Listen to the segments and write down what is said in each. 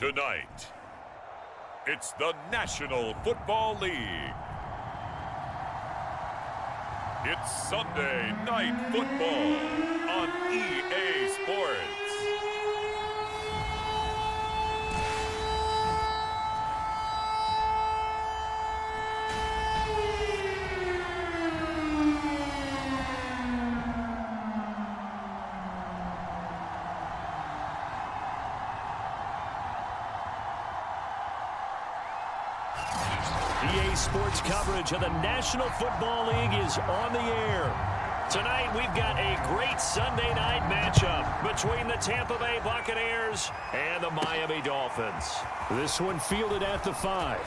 Tonight, it's the National Football League. It's Sunday Night Football on EA Sports. EA Sports coverage of the National Football League is on the air. Tonight, we've got a great Sunday night matchup between the Tampa Bay Buccaneers and the Miami Dolphins. This one fielded at the 5.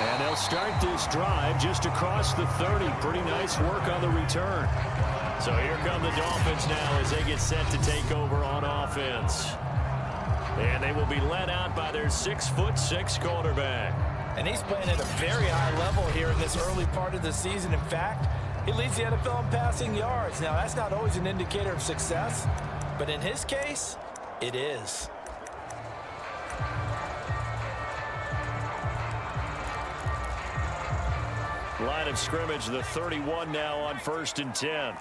And they'll start this drive just across the 30. Pretty nice work on the return. So here come the Dolphins now as they get set to take over on offense. And they will be led out by their 6'6" quarterback. And he's playing at a very high level here in this early part of the season. In fact, he leads the NFL in passing yards. Now, that's not always an indicator of success, but in his case, it is. Line of scrimmage, the 31 now on 1st and 10.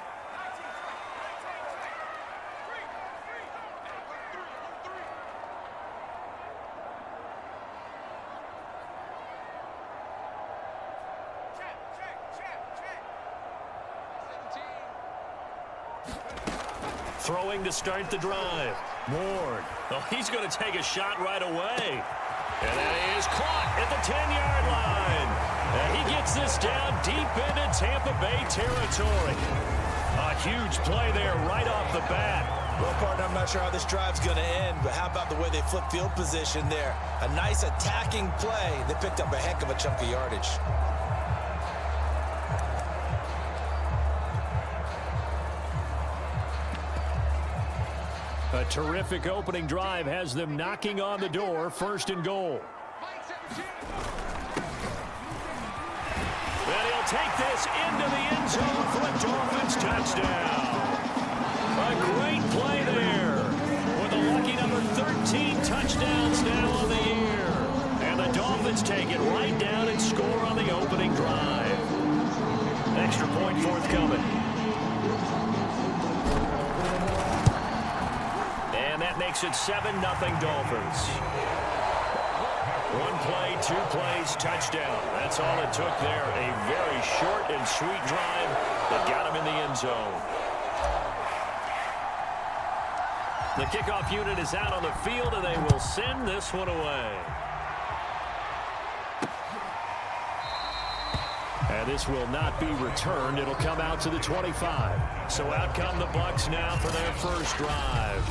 Throwing to start the drive. Ward. Oh, he's going to take a shot right away. And that is caught at the 10-yard line. And he gets this down deep into Tampa Bay territory. A huge play there right off the bat. Well, partner, I'm not sure how this drive's going to end, but how about the way they flip field position there? A nice attacking play. They picked up a heck of a chunk of yardage. A terrific opening drive has them knocking on the door, 1st and goal. And he'll take this into the end zone for a Dolphins touchdown. A great play there with a lucky number 13 touchdowns now on the year. And the Dolphins take it right down and score on the opening drive. Extra point forthcoming. And that makes it 7-0 Dolphins. One play, 2 plays, touchdown. That's all it took there. A very short and sweet drive that got him in the end zone. The kickoff unit is out on the field, and they will send this one away. And this will not be returned. It'll come out to the 25. So out come the Bucs now for their first drive.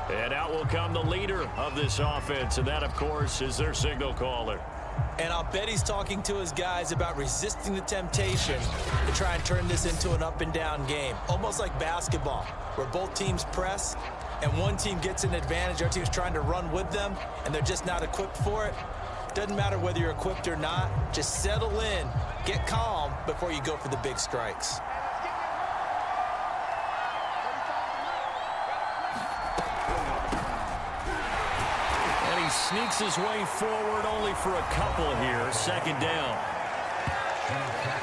And out will come the leader of this offense, and that, of course, is their signal caller. And I'll bet he's talking to his guys about resisting the temptation to try and turn this into an up-and-down game, almost like basketball, where both teams press, and one team gets an advantage. Our team's trying to run with them, and they're just not equipped for it. Doesn't matter whether you're equipped or not. Just settle in, get calm before you go for the big strikes. Sneaks his way forward only for a couple here. 2nd down.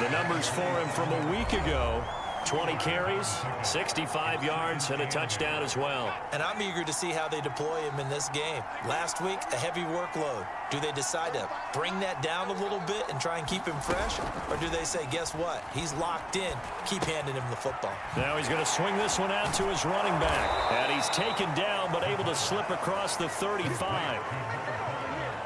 The numbers for him from a week ago: 20 carries, 65 yards, and a touchdown as well. And I'm eager to see how they deploy him in this game. Last week, a heavy workload. Do they decide to bring that down a little bit and try and keep him fresh? Or do they say, guess what? He's locked in. Keep handing him the football. Now he's going to swing this one out to his running back. And he's taken down, but able to slip across the 35.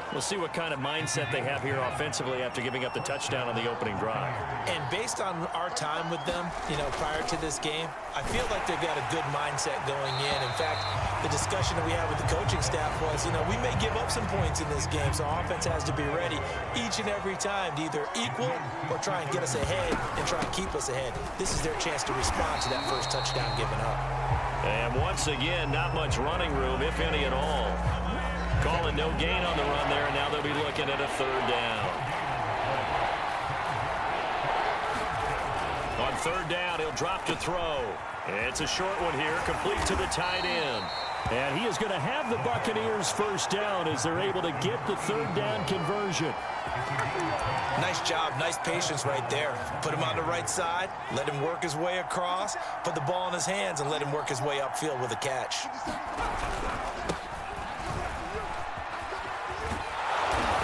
We'll see what kind of mindset they have here offensively after giving up the touchdown on the opening drive. And based on our time with them, prior to this game, I feel like they've got a good mindset going in. In fact, the discussion that we had with the coaching staff was, we may give up some points in this game, so offense has to be ready each and every time to either equal or try and get us ahead and try and keep us ahead. This is their chance to respond to that first touchdown given up. And once again, not much running room, if any at all. Calling no gain on the run there, and now they'll be looking at a 3rd down. On 3rd down, he'll drop to throw. It's a short one here, complete to the tight end. And he is going to have the Buccaneers first down as they're able to get the third down conversion. Nice job, nice patience right there. Put him on the right side, let him work his way across, put the ball in his hands, and let him work his way upfield with a catch.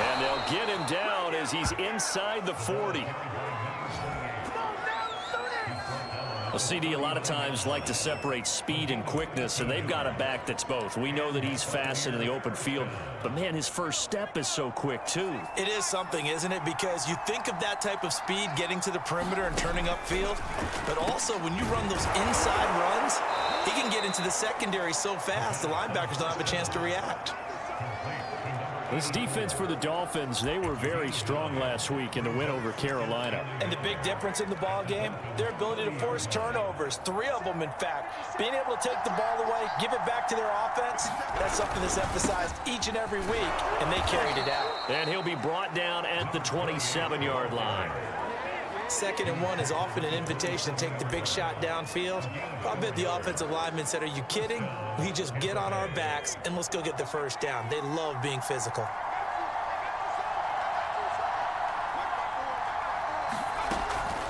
And they'll get him down as he's inside the 40. Well, CD a lot of times like to separate speed and quickness, and they've got a back that's both. We know that he's fast in the open field, but, man, his first step is so quick, too. It is something, isn't it? Because you think of that type of speed getting to the perimeter and turning upfield, but also when you run those inside runs, he can get into the secondary so fast the linebackers don't have a chance to react. This defense for the Dolphins, they were very strong last week in the win over Carolina. And the big difference in the ball game, their ability to force turnovers, 3 of them, in fact. Being able to take the ball away, give it back to their offense, that's something that's emphasized each and every week, and they carried it out. And he'll be brought down at the 27-yard line. 2nd and 1 is often an invitation to take the big shot downfield. I bet the offensive lineman said, are you kidding? We just get on our backs and let's go get the first down. They love being physical.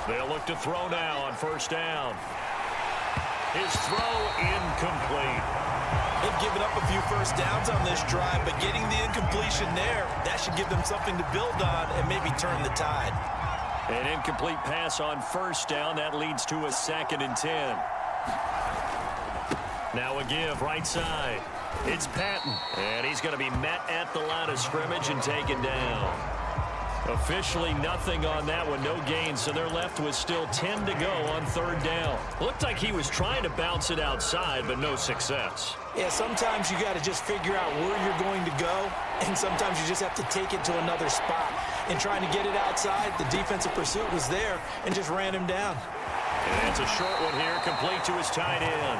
They'll look to throw now on first down. His throw incomplete. They've given up a few first downs on this drive, but getting the incompletion there, that should give them something to build on and maybe turn the tide. An incomplete pass on first down. That leads to a 2nd and 10. Now a give right side. It's Patton, and he's going to be met at the line of scrimmage and taken down. Officially nothing on that one, no gain, so they're left with still 10 to go on third down. Looked like he was trying to bounce it outside, but no success. Yeah, sometimes you got to just figure out where you're going to go, and sometimes you just have to take it to another spot. And trying to get it outside, the defensive pursuit was there and just ran him down. And it's a short one here, complete to his tight end.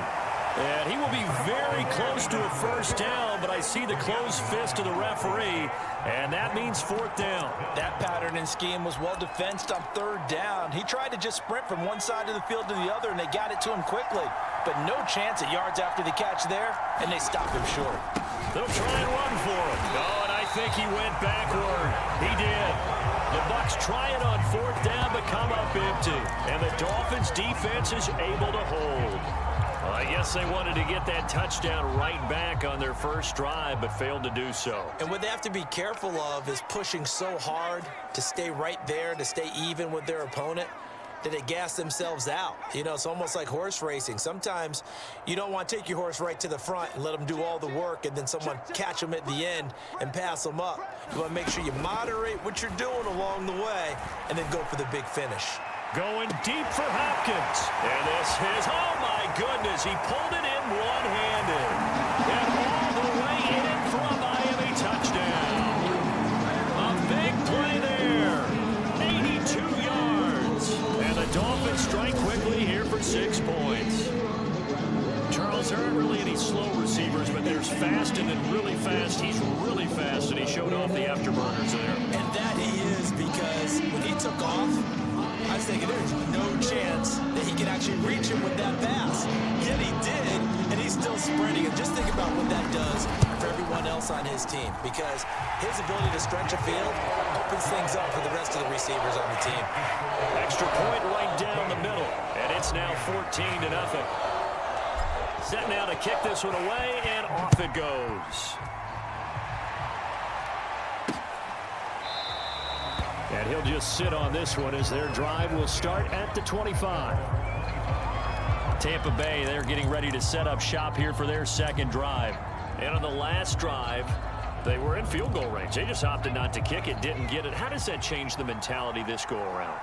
And he will be very close to a first down, but I see the closed fist of the referee, and that means 4th down. That pattern and scheme was well defensed on third down. He tried to just sprint from one side of the field to the other, and they got it to him quickly. But no chance at yards after the catch there, and they stopped him short. They'll try and run for him. No, and I think he went backward. He did. The Bucs try it on 4th down, but come up empty. And the Dolphins defense is able to hold. I guess they wanted to get that touchdown right back on their first drive, but failed to do so. And what they have to be careful of is pushing so hard to stay right there, to stay even with their opponent, that they gas themselves out. You know, it's almost like horse racing. Sometimes you don't want to take your horse right to the front and let them do all the work and then someone catch them at the end and pass them up. You want to make sure you moderate what you're doing along the way and then go for the big finish. Going deep for Hopkins. And this is, oh my goodness, he pulled it in one-handed. And all the way in for a Miami touchdown. A big play there. 82 yards. And the Dolphins strike quickly here for 6 points. Charles, there aren't really any slow receivers, but there's fast and then really fast. He's really fast, and he showed off the afterburners there. And that he is, because when he took off, I was thinking there's no chance that he can actually reach him with that pass. Yet he did, and he's still sprinting. And just think about what that does for everyone else on his team, because his ability to stretch a field opens things up for the rest of the receivers on the team. Extra point right down the middle, and it's now 14-0. Set now to kick this one away, and off it goes. And he'll just sit on this one as their drive will start at the 25. Tampa Bay, they're getting ready to set up shop here for their second drive. And on the last drive, they were in field goal range. They just opted not to kick it, didn't get it. How does that change the mentality this go around?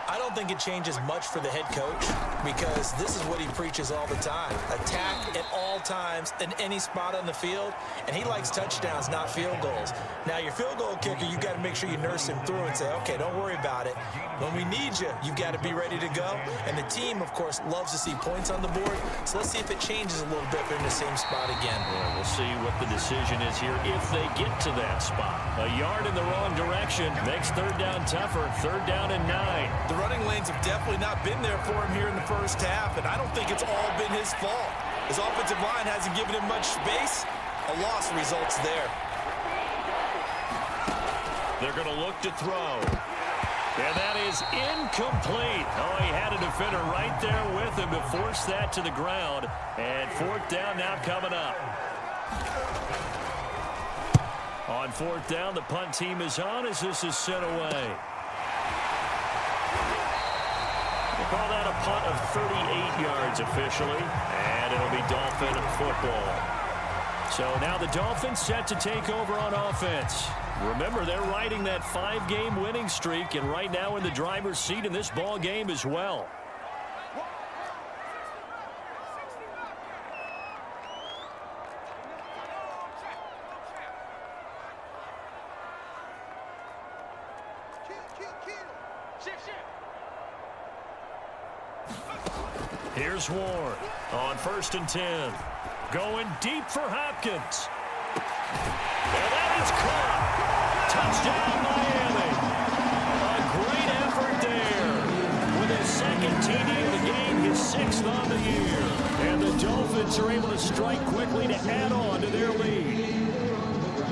I don't think it changes much for the head coach, because this is what he preaches all the time. Attack at all times in any spot on the field, and he likes touchdowns, not field goals. Now, your field goal kicker, you've got to make sure you nurse him through and say, okay, don't worry about it. When we need you, you've got to be ready to go. And the team, of course, loves to see points on the board, so let's see if it changes a little bit if they're in the same spot again. Yeah, we'll see what the decision is here if they get to that spot. A yard in the wrong direction makes third down tougher. 3rd down and 9. The running lanes have definitely not been there for him here in the first half, and I don't think it's all been his fault. His offensive line hasn't given him much space. A loss results there. They're going to look to throw. And that is incomplete. Oh, he had a defender right there with him to force that to the ground. And fourth down now coming up. On fourth down, the punt team is on as this is sent away. We'll call that a punt of 38 yards officially. And it'll be Dolphin football. So now the Dolphins set to take over on offense. Remember, they're riding that 5-game winning streak, and right now in the driver's seat in this ball game as well. Here's Ward on 1st and 10. Going deep for Hopkins. And that is caught. Touchdown, Miami. A great effort there. With his second TD of the game, his 6th on the year. And the Dolphins are able to strike quickly to add on to their lead.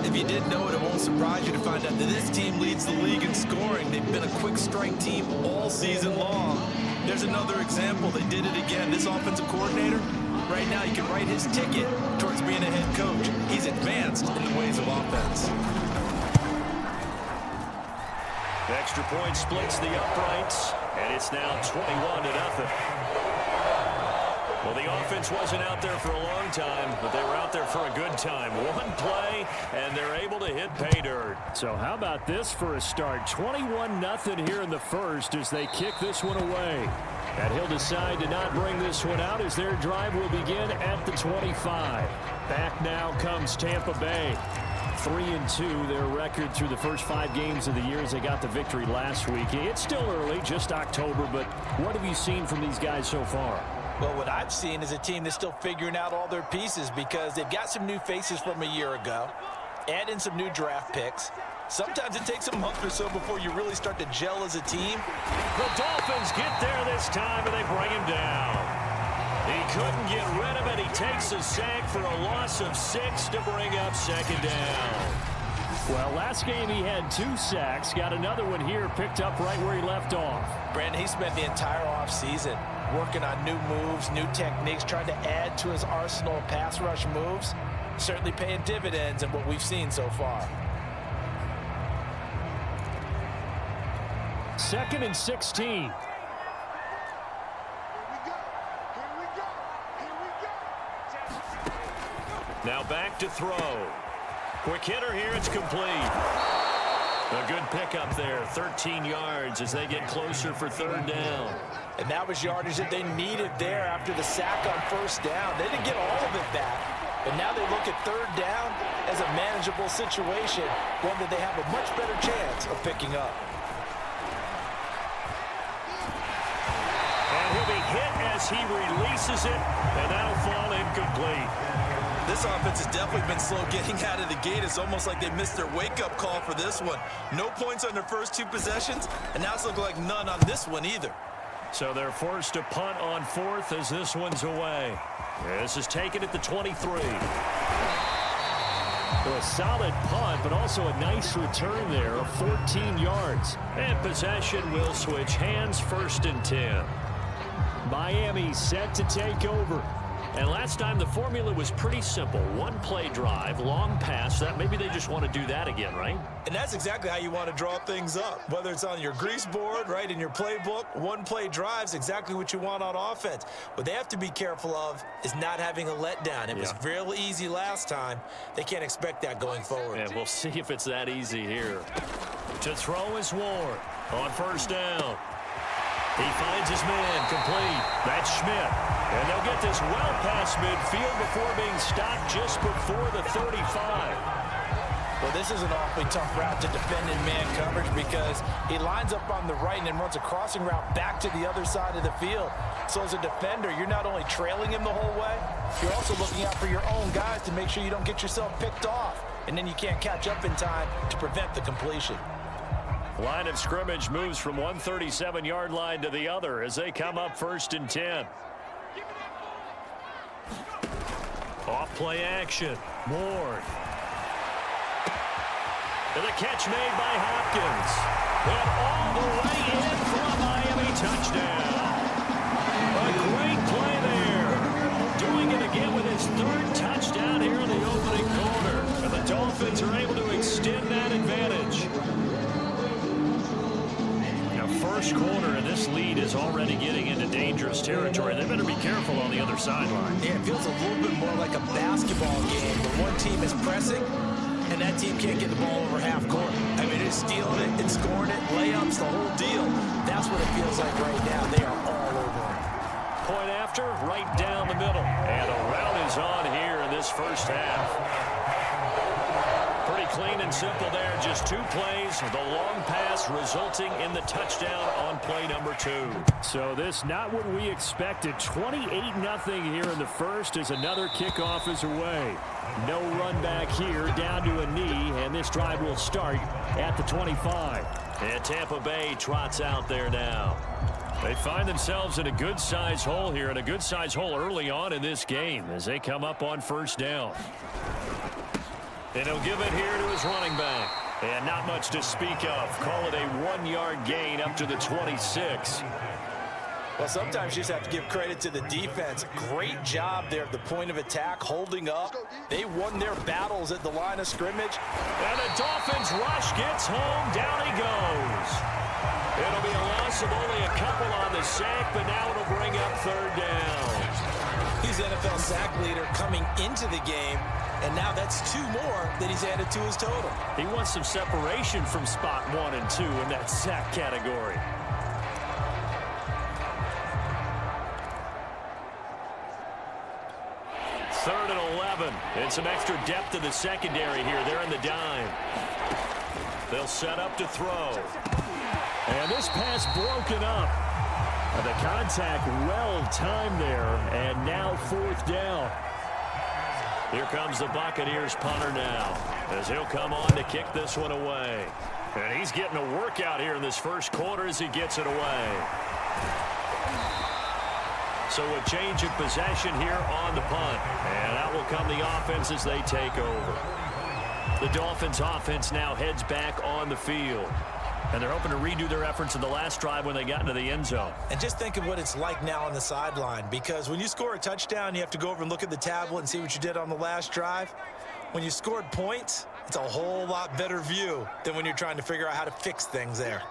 If you didn't know it, it won't surprise you to find out that this team leads the league in scoring. They've been a quick strike team all season long. There's another example. They did it again. This offensive coordinator, right now, you can write his ticket towards being a head coach. He's advanced in the ways of offense. The extra point splits the uprights, and it's now 21-0. Well, the offense wasn't out there for a long time, but they were out there for a good time. One play, and they're able to hit pay dirt. So how about this for a start? 21-0 here in the first as they kick this one away. And he'll decide to not bring this one out as their drive will begin at the 25. Back now comes Tampa Bay. 3-2, their record through the first 5 games of the year as they got the victory last week. It's still early, just October, but what have you seen from these guys so far? Well, what I've seen is a team that's still figuring out all their pieces because they've got some new faces from a year ago, add in some new draft picks. Sometimes it takes a month or so before you really start to gel as a team. The Dolphins get there this time, and they bring him down. He couldn't get rid of it. He takes a sack for a loss of 6 to bring up 2nd down. Well, last game he had 2 sacks. Got another one here picked up right where he left off. Brandon, he spent the entire offseason working on new moves, new techniques, trying to add to his arsenal of pass rush moves. Certainly paying dividends in what we've seen so far. 2nd and 16. Now back to throw. Quick hitter here, it's complete. A good pickup there, 13 yards as they get closer for 3rd down. And that was yardage that they needed there after the sack on 1st down. They didn't get all of it back, but now they look at 3rd down as a manageable situation, one that they have a much better chance of picking up. And he'll be hit as he releases it, and that'll fall incomplete. This offense has definitely been slow getting out of the gate. It's almost like they missed their wake-up call for this one. No points on their first 2 possessions, and now it's looking like none on this one either. So they're forced to punt on 4th as this one's away. This is taken at the 23. So a solid punt, but also a nice return there of 14 yards. And possession will switch hands, 1st and 10. Miami set to take over. And last time the formula was pretty simple. 1-play drive, long pass. That maybe they just want to do that again, right? And that's exactly how you want to draw things up. Whether it's on your grease board, right, in your playbook, 1-play drive's exactly what you want on offense. What they have to be careful of is not having a letdown. It was real easy last time. They can't expect that going forward. And we'll see if it's that easy here. To throw is Ward on 1st down. He finds his man complete. That's Schmidt. And they'll get this well past midfield before being stopped just before the 35. Well, this is an awfully tough route to defend in man coverage because he lines up on the right and then runs a crossing route back to the other side of the field. So as a defender, you're not only trailing him the whole way, you're also looking out for your own guys to make sure you don't get yourself picked off. And then you can't catch up in time to prevent the completion. Line of scrimmage moves from one 37-yard line to the other as they come up 1st and 10. Off play action. Ward. And the catch made by Hopkins. And all the way in for a Miami touchdown. A great play there. Doing it again with his 3rd touchdown here in the opening quarter. And the Dolphins are able to extend that advantage. Now, first quarter, and this lead is already getting into dangerous territory. They better be careful on the other sideline. Yeah, it feels a little bit more like a basketball game where one team is pressing and that team can't get the ball over half court. I mean, it's stealing it, it's scoring it, layups, the whole deal. That's what it feels like right now. They are all over it. Point after, right down the middle. And a rout is on here in this first half. Pretty clean and simple there. Just 2 plays. The long pass resulting in the touchdown on play number 2. So this not what we expected. 28-0 here in the first as another kickoff is away. No run back here, down to a knee, and this drive will start at the 25. And Tampa Bay trots out there now. They find themselves in a good-sized hole here, and a good-sized hole early on in this game as they come up on 1st down. And he'll give it here to his running back. And not much to speak of. Call it a 1-yard gain up to the 26. Well, sometimes you just have to give credit to the defense. Great job there at the point of attack, holding up. They won their battles at the line of scrimmage. And the Dolphins rush gets home. Down he goes. It'll be a loss of only a couple on the sack, but now it'll bring up 3rd down. He's NFL sack leader coming into the game, and now that's 2 more that he's added to his total. He wants some separation from spot 1 and 2 in that sack category. Third and 11. And some extra depth to the secondary here. They're in the dime. They'll set up to throw. And this pass broken up. The contact well timed there. And now 4th down. Here comes the Buccaneers punter now, as he'll come on to kick this one away. And he's getting a workout here in this first quarter as he gets it away. So a change of possession here on the punt. And out will come the offense as they take over. The Dolphins offense now heads back on the field. And they're hoping to redo their efforts in the last drive when they got into the end zone. And just think of what it's like now on the sideline, because when you score a touchdown, you have to go over and look at the tablet and see what you did on the last drive. When you scored points, it's a whole lot better view than when you're trying to figure out how to fix things there.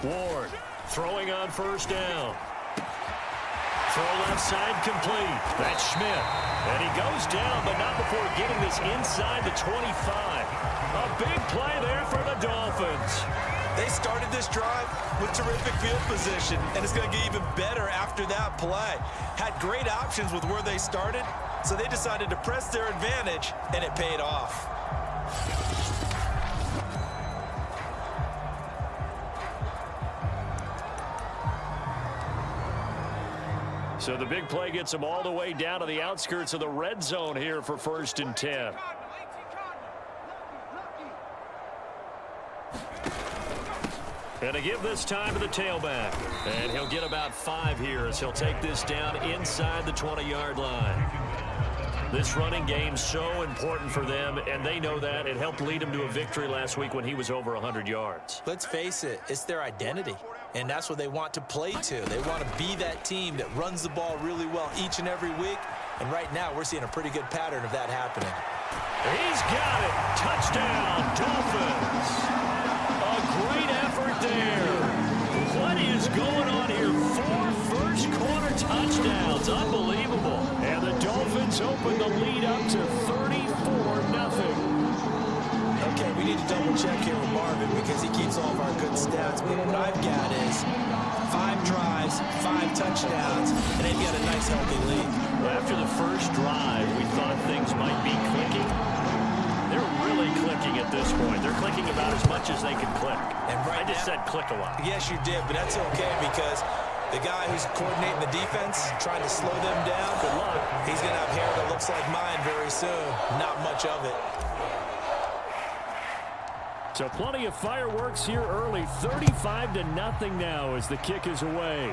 Ward throwing on 1st down. Throw left side complete. That's Schmidt. And he goes down, but not before getting this inside the 25. A big play there for the Dolphins. They started this drive with terrific field position, and it's going to get even better after that play. Had great options with where they started, so they decided to press their advantage, and it paid off. So the big play gets them all the way down to the outskirts of the red zone here for 1st and 10. And to give this time to the tailback. And he'll get about 5 here as he'll take this down inside the 20-yard line. This running game's so important for them, and they know that. It helped lead them to a victory last week when he was over 100 yards. Let's face it, it's their identity, and that's what they want to play to. They want to be that team that runs the ball really well each and every week, and right now we're seeing a pretty good pattern of that happening. He's got it. Touchdown, Dolphins. A great effort there. What is going on here? 4 first-quarter touchdowns. Unbelievable. And the Dolphins open the lead up to 34-0. Okay, we need to double-check here with Marvin because he keeps all of our good stats, but what I've got is 5 drives, 5 touchdowns, and they've got a nice, healthy lead. After the first drive, we thought things might be clicking. They're really clicking at this point. They're clicking about as much as they can click. And right I just said click a lot. Yes, you did, but that's okay because The guy who's coordinating the defense, trying to slow them down, good luck. He's going to have hair that looks like mine very soon. Not much of it. So plenty of fireworks here early. 35-0 now as the kick is away.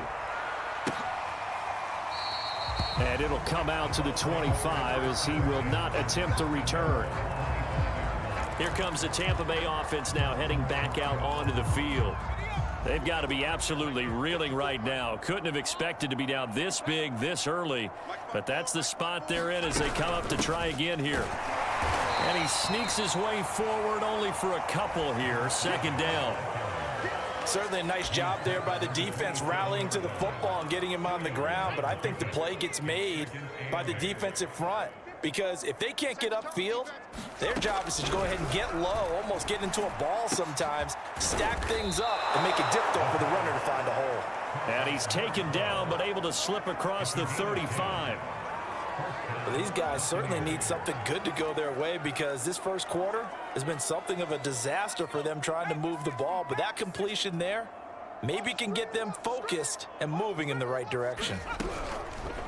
And it'll come out to the 25 as he will not attempt a return. Here comes the Tampa Bay offense now heading back out onto the field. They've got to be absolutely reeling right now. Couldn't have expected to be down this big this early, but that's the spot they're in as they come up to try again here. And he sneaks his way forward only for a couple here. Second down. Certainly a nice job there by the defense rallying to the football and getting him on the ground, but I think the play gets made by the defensive front. Because if they can't get upfield, their job is to go ahead and get low, almost get into a ball sometimes, stack things up, and make it difficult for the runner to find a hole. And he's taken down, but able to slip across the 35. Well, these guys certainly need something good to go their way because this first quarter has been something of a disaster for them trying to move the ball. But that completion there maybe can get them focused and moving in the right direction.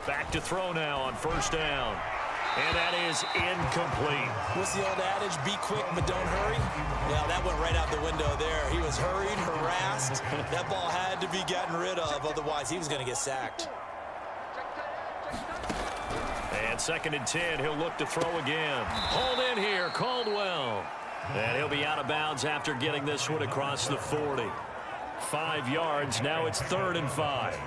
Back to throw now on first down. And that is incomplete. What's the old adage? Be quick, but don't hurry. Yeah, that went right out the window there. He was hurried, harassed. That ball had to be gotten rid of. Otherwise, he was going to get sacked. And 2nd and 10. He'll look to throw again. Hold in here, Caldwell. And he'll be out of bounds after getting this one across the 40. 5 yards. Now it's 3rd and 5.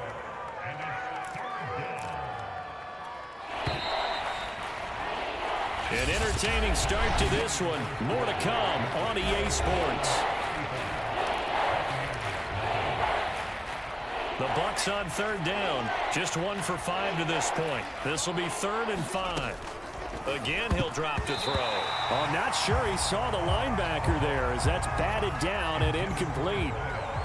An entertaining start to this one. More to come on EA Sports. The Bucs on 3rd down. Just 1 for 5 to this point. This will be 3rd and 5. Again, he'll drop to throw. Oh, I'm not sure he saw the linebacker there as that's batted down and incomplete.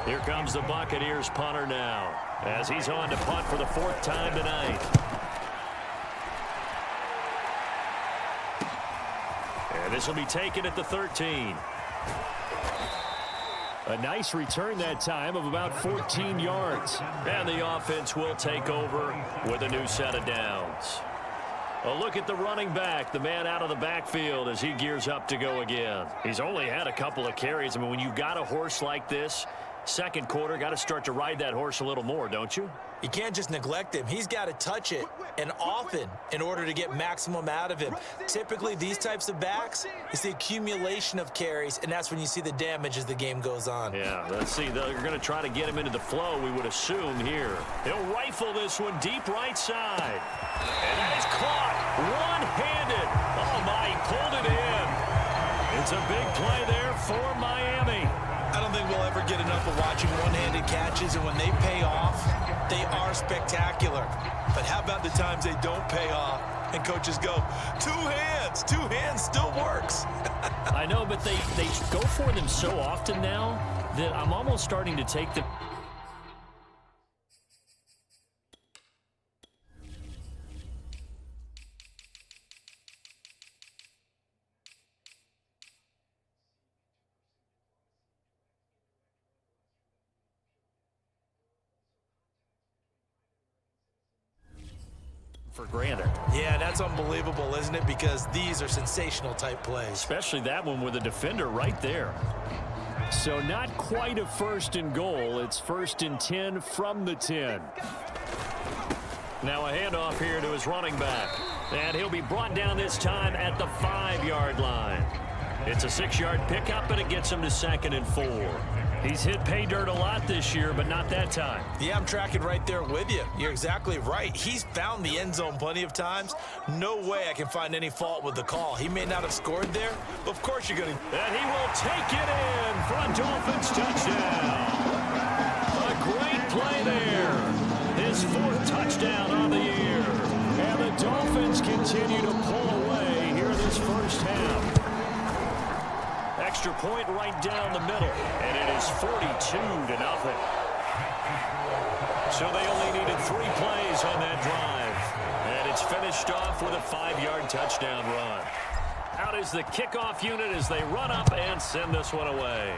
Here comes the Buccaneers punter now as he's on to punt for the 4th time tonight. And this will be taken at the 13. A nice return that time of about 14 yards. And the offense will take over with a new set of downs. A look at the running back, the man out of the backfield as he gears up to go again. He's only had a couple of carries. I mean, when you've got a horse like this, second quarter, got to start to ride that horse a little more, don't you? You can't just neglect him. He's got to touch it, and often, in order to get maximum out of him. Typically, these types of backs, it's the accumulation of carries, and that's when you see the damage as the game goes on. Yeah, let's see. They're going to try to get him into the flow, we would assume here. He'll rifle this one deep right side. And that is caught one-handed. Oh, my, he pulled it in. It's a big play there for Miami. I don't think we'll ever get enough of watching one-handed catches, and when they pay off, they are spectacular. But how about the times they don't pay off and coaches go, two hands still works. I know, but they go for them so often now that I'm almost starting to take them. For granted. Yeah, that's unbelievable, isn't it? Because these are sensational type plays. Especially that one with a defender right there. So not quite a 1st and goal. It's 1st and 10 from the 10. Now a handoff here to his running back. And he'll be brought down this time at the 5-yard line. It's a 6-yard pickup, and it gets him to 2nd and 4. He's hit pay dirt a lot this year, but not that time. Yeah, I'm tracking right there with you. You're exactly right. He's found the end zone plenty of times. No way I can find any fault with the call. He may not have scored there, but of course you're going to. And he will take it in for a Dolphins touchdown. A great play there. His 4th touchdown on the year. And the Dolphins continue to pull away here in this first half. Extra point right down the middle, and it is 42-0. So they only needed 3 plays on that drive, and it's finished off with a 5-yard touchdown run. Out is the kickoff unit as they run up and send this one away.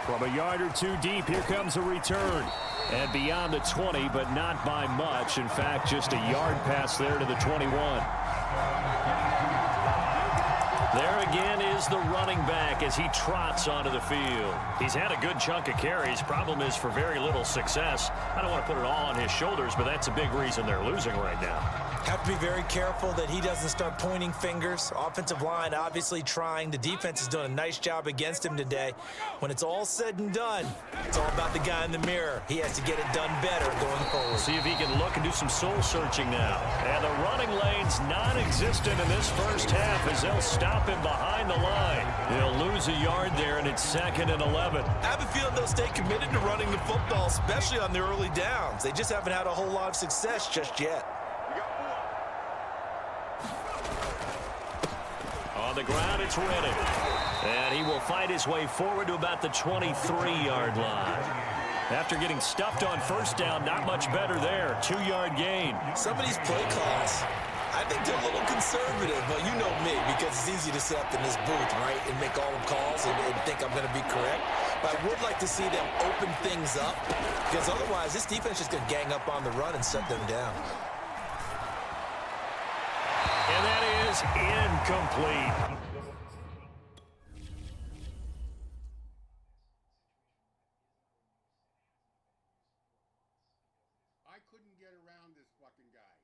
From a yard or two deep, here comes a return. And beyond the 20, but not by much. In fact, just a yard pass there to the 21. There again is the running back as he trots onto the field. He's had a good chunk of carries. Problem is for very little success. I don't want to put it all on his shoulders, but that's a big reason they're losing right now. Have to be very careful that he doesn't start pointing fingers. Offensive line obviously trying. The defense is doing a nice job against him today. When it's all said and done, it's all about the guy in the mirror. He has to get it done better going forward. See if he can look and do some soul searching now. And the running lane's non-existent in this first half as they'll stop him behind the line. He'll lose a yard there, and it's 2nd and 11. I have a feeling they'll stay committed to running the football, especially on the early downs. They just haven't had a whole lot of success just yet. On the ground, it's Reddick. And he will fight his way forward to about the 23-yard line. After getting stuffed on first down, not much better there. 2-yard gain. Some of these play calls, I think they're a little conservative, but you know me, because it's easy to sit up in this booth, right, and make all the calls and think I'm going to be correct. But I would like to see them open things up, because otherwise this defense is going to gang up on the run and shut them down. And that is incomplete. I couldn't get around this fucking guy.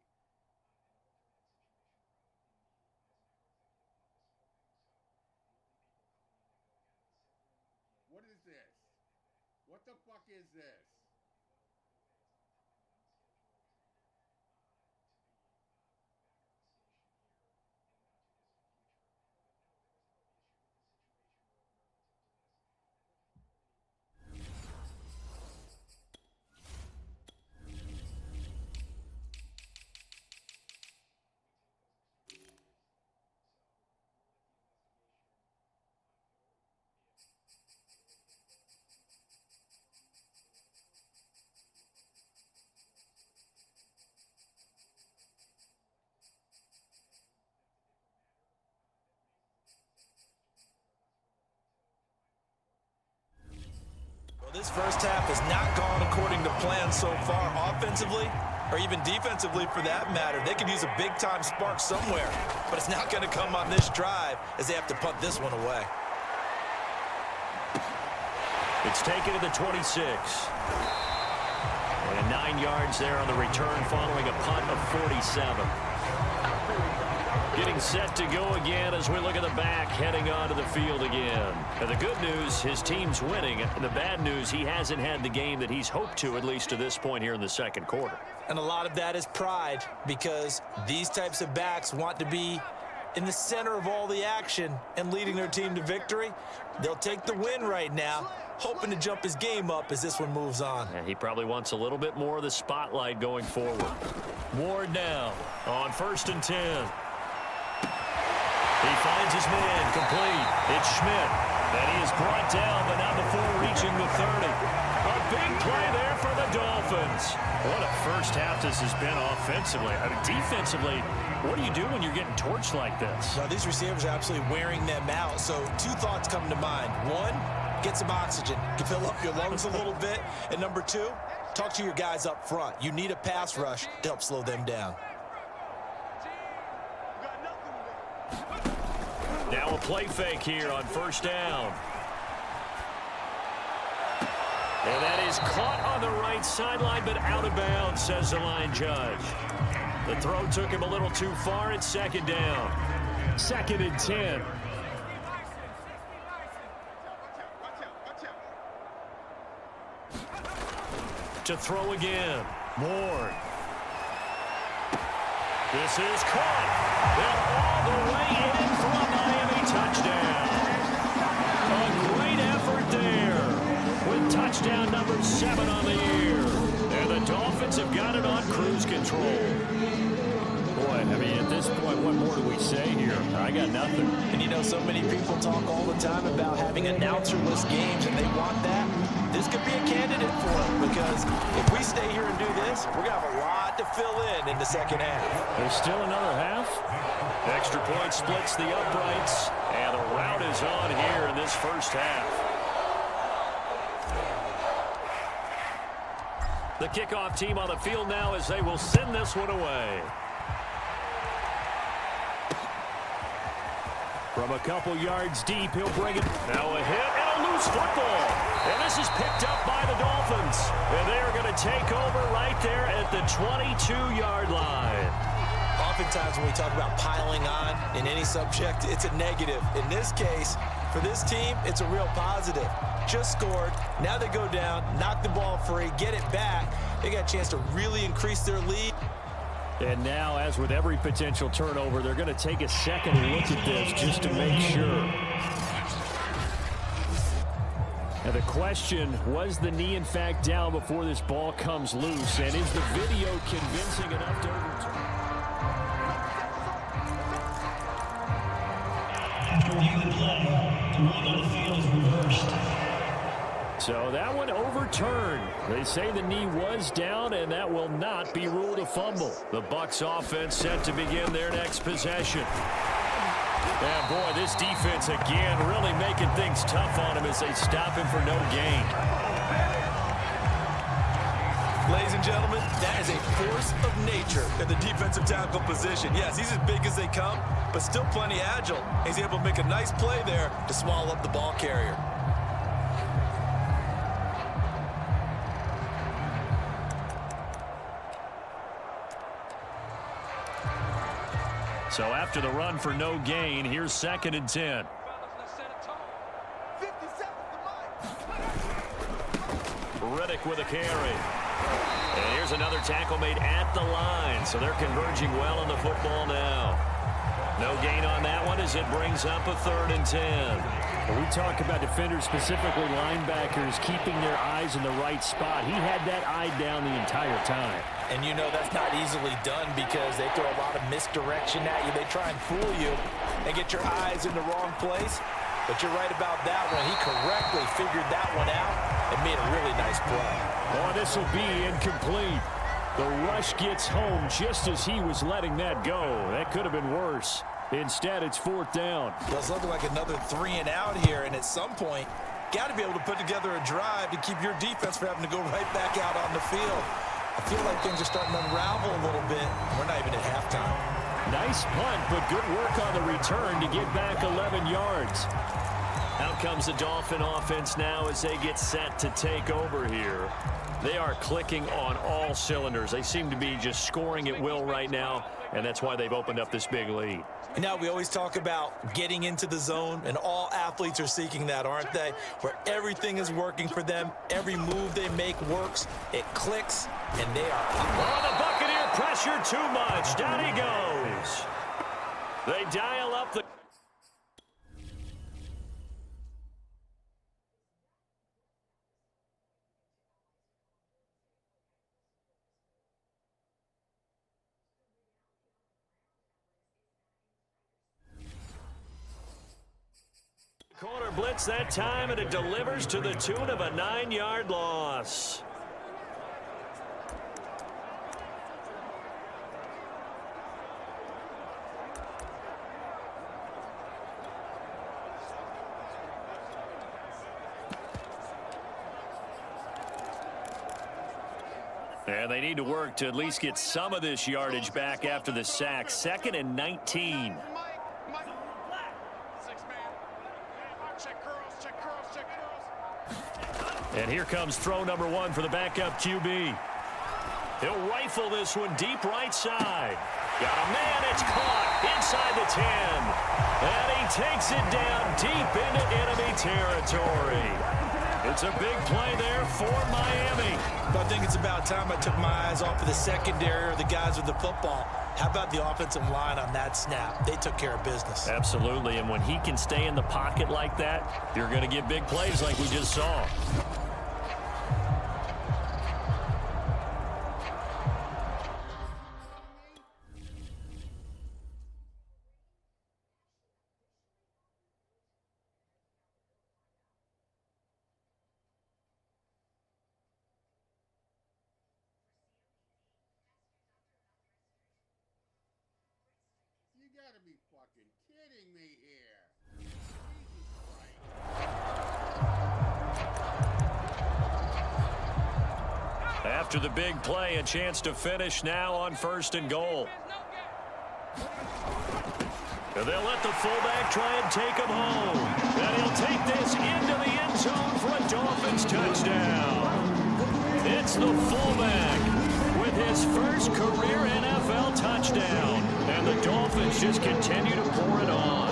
What is this? What the fuck is this? This first half has not gone according to plan so far offensively, or even defensively for that matter. They could use a big-time spark somewhere, but it's not going to come on this drive as they have to punt this one away. It's taken to the 26. And 9 yards there on the return following a punt of 47. Getting set to go again as we look at the back heading onto the field again. And the good news, his team's winning. And the bad news, he hasn't had the game that he's hoped to, at least to this point here in the second quarter. And a lot of that is pride, because these types of backs want to be in the center of all the action and leading their team to victory. They'll take the win right now, hoping to jump his game up as this one moves on. And he probably wants a little bit more of the spotlight going forward. Ward now on 1st and 10. He finds his man complete. It's Schmidt. And he is brought down, but not before reaching the 30. A big play there for the Dolphins. What a first half this has been offensively. I mean, defensively, what do you do when you're getting torched like this? Now, these receivers are absolutely wearing them out. So 2 thoughts come to mind. 1, get some oxygen to fill up your lungs a little bit. And number 2, talk to your guys up front. You need a pass rush to help slow them down. Now a play fake here on 1st down. And that is caught on the right sideline, but out of bounds, says the line judge. The throw took him a little too far. It's 2nd down. 2nd and 10. To throw again. Ward. This is caught. And all the way in for a Miami touchdown. A great effort there with touchdown number 7 on the year. And the Dolphins have got it on cruise control. Boy, I mean, at this point, what more do we say here? I got nothing. And you know, so many people talk all the time about having announcer-less games, and they want that. This could be a candidate for it, because if we stay here and do this, we're going to have a lot to fill in the second half. There's still another half. Extra point splits the uprights, and the route is on here in this first half. The kickoff team on the field now as they will send this one away. From a couple yards deep, he'll bring it. Now a hit and a loose football. And this is picked up by the Dolphins. And they are going to take over right there at the 22-yard line. Oftentimes when we talk about piling on in any subject, it's a negative. In this case, for this team, it's a real positive. Just scored. Now they go down, knock the ball free, get it back. They got a chance to really increase their lead. And now, as with every potential turnover, they're going to take a second look at this just to make sure. Now the question, was the knee in fact down before this ball comes loose? And is the video convincing enough to overturn? After review the play, the ruling on the field is reversed. So that one overturned. They say the knee was down, and that will not be ruled a fumble. The Bucs offense set to begin their next possession. And boy, this defense again really making things tough on him as they stop him for no gain. Ladies and gentlemen, that is a force of nature in the defensive tackle position. Yes, he's as big as they come, but still plenty agile. He's able to make a nice play there to swallow up the ball carrier. So after the run for no gain, here's 2nd and 10. Riddick with a carry. And here's another tackle made at the line. So they're converging well on the football now. No gain on that one as it brings up a 3rd and 10. We talk about defenders, specifically linebackers, keeping their eyes in the right spot. He had that eye down the entire time. And you know that's not easily done because they throw a lot of misdirection at you. They try and fool you and get your eyes in the wrong place. But you're right about that one. He correctly figured that one out and made a really nice play. Oh, this will be incomplete. The rush gets home just as he was letting that go. That could have been worse. Instead, it's 4th down. Well, it's looking like another 3 and out here, and at some point, got to be able to put together a drive to keep your defense from having to go right back out on the field. I feel like things are starting to unravel a little bit. We're not even at halftime. Nice punt, but good work on the return to get back 11 yards. Out comes the Dolphin offense now as they get set to take over here. They are clicking on all cylinders. They seem to be just scoring at will right now, and that's why they've opened up this big lead. And now we always talk about getting into the zone, and all athletes are seeking that, aren't they? Where everything is working for them, every move they make works, it clicks, and they are up. Oh, the Buccaneer pressure too much. Down he goes. They dial up the... Corner blitz that time, and it delivers to the tune of a 9-yard loss. And they need to work to at least get some of this yardage back after the sack. 2nd and 19. And here comes throw number 1 for the backup QB. He'll rifle this one deep right side. Got a man, it's caught inside the 10. And he takes it down deep into enemy territory. It's a big play there for Miami. But I think it's about time I took my eyes off of the secondary or the guys with the football. How about the offensive line on that snap? They took care of business. Absolutely, and when he can stay in the pocket like that, you're going to get big plays like we just saw. You gotta be fucking kidding me here. Jesus Christ. After the big play, a chance to finish now on 1st and goal. And they'll let the fullback try and take him home. And he'll take this into the end zone for a Dolphins touchdown. It's the fullback with his first career NFL touchdown. And the Dolphins just continue to pour it on.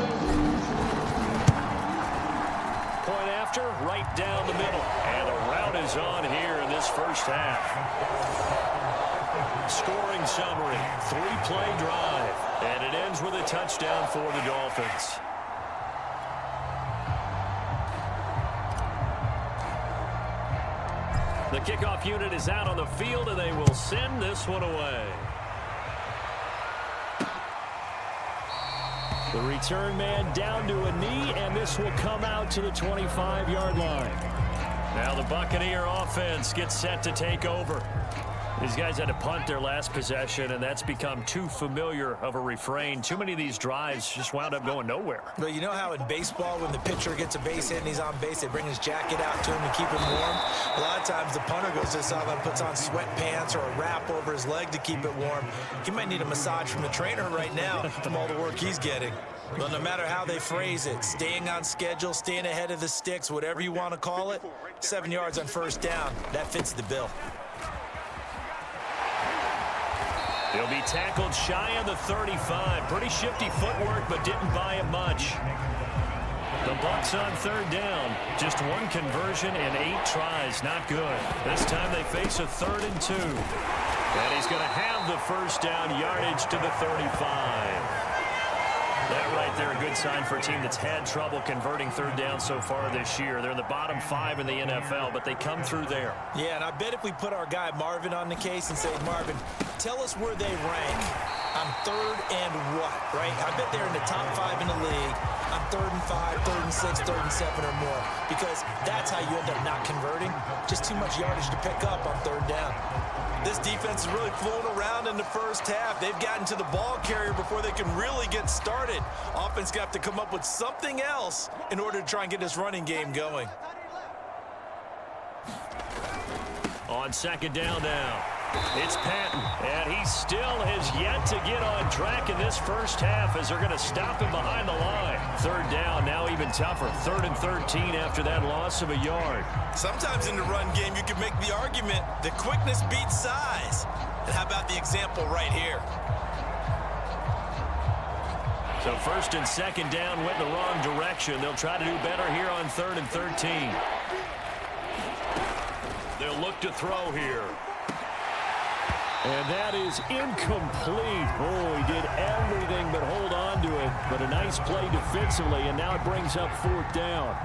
Point after, right down the middle. And the route is on here in this first half. Scoring summary, 3-play drive. And it ends with a touchdown for the Dolphins. The kickoff unit is out on the field, and they will send this one away. The return man down to a knee, and this will come out to the 25-yard line. Now the Buccaneer offense gets set to take over. These guys had to punt their last possession, and that's become too familiar of a refrain. Too many of these drives just wound up going nowhere. But you know how in baseball, when the pitcher gets a base hit and he's on base, they bring his jacket out to him to keep him warm? A lot of times the punter goes to the sideline, puts on sweatpants or a wrap over his leg to keep it warm. He might need a massage from the trainer right now from all the work he's getting. Well, no matter how they phrase it, staying on schedule, staying ahead of the sticks, whatever you want to call it, 7 yards on 1st down, that fits the bill. He'll be tackled shy of the 35. Pretty shifty footwork, but didn't buy him much. The Bucs on 3rd down. Just one conversion and 8 tries. Not good. This time they face a 3rd and 2. And he's going to have the 1st down yardage to the 35. That right there, a good sign for a team that's had trouble converting 3rd down so far this year. They're in the bottom 5 in the NFL, but they come through there. Yeah, and I bet if we put our guy Marvin on the case and say, Marvin, tell us where they rank on 3rd and what, right? I bet they're in the top 5 in the league on 3rd and 5, 3rd and 6, 3rd and 7 or more, because that's how you end up not converting. Just too much yardage to pick up on 3rd down. This defense is really flown around in the first half. They've gotten to the ball carrier before they can really get started. Offense got to come up with something else in order to try and get this running game going. On 2nd down now, it's Patton, and he still has yet to get on track in this first half as they're going to stop him behind the line. 3rd down, now even tougher. 3rd and 13 after that loss of a yard. Sometimes in the run game, you can make the argument that quickness beats size. And how about the example right here? So 1st and 2nd down went in the wrong direction. They'll try to do better here on 3rd and 13. They'll look to throw here. And that is incomplete. Oh, he did everything but hold on to it. But a nice play defensively, and now it brings up 4th down.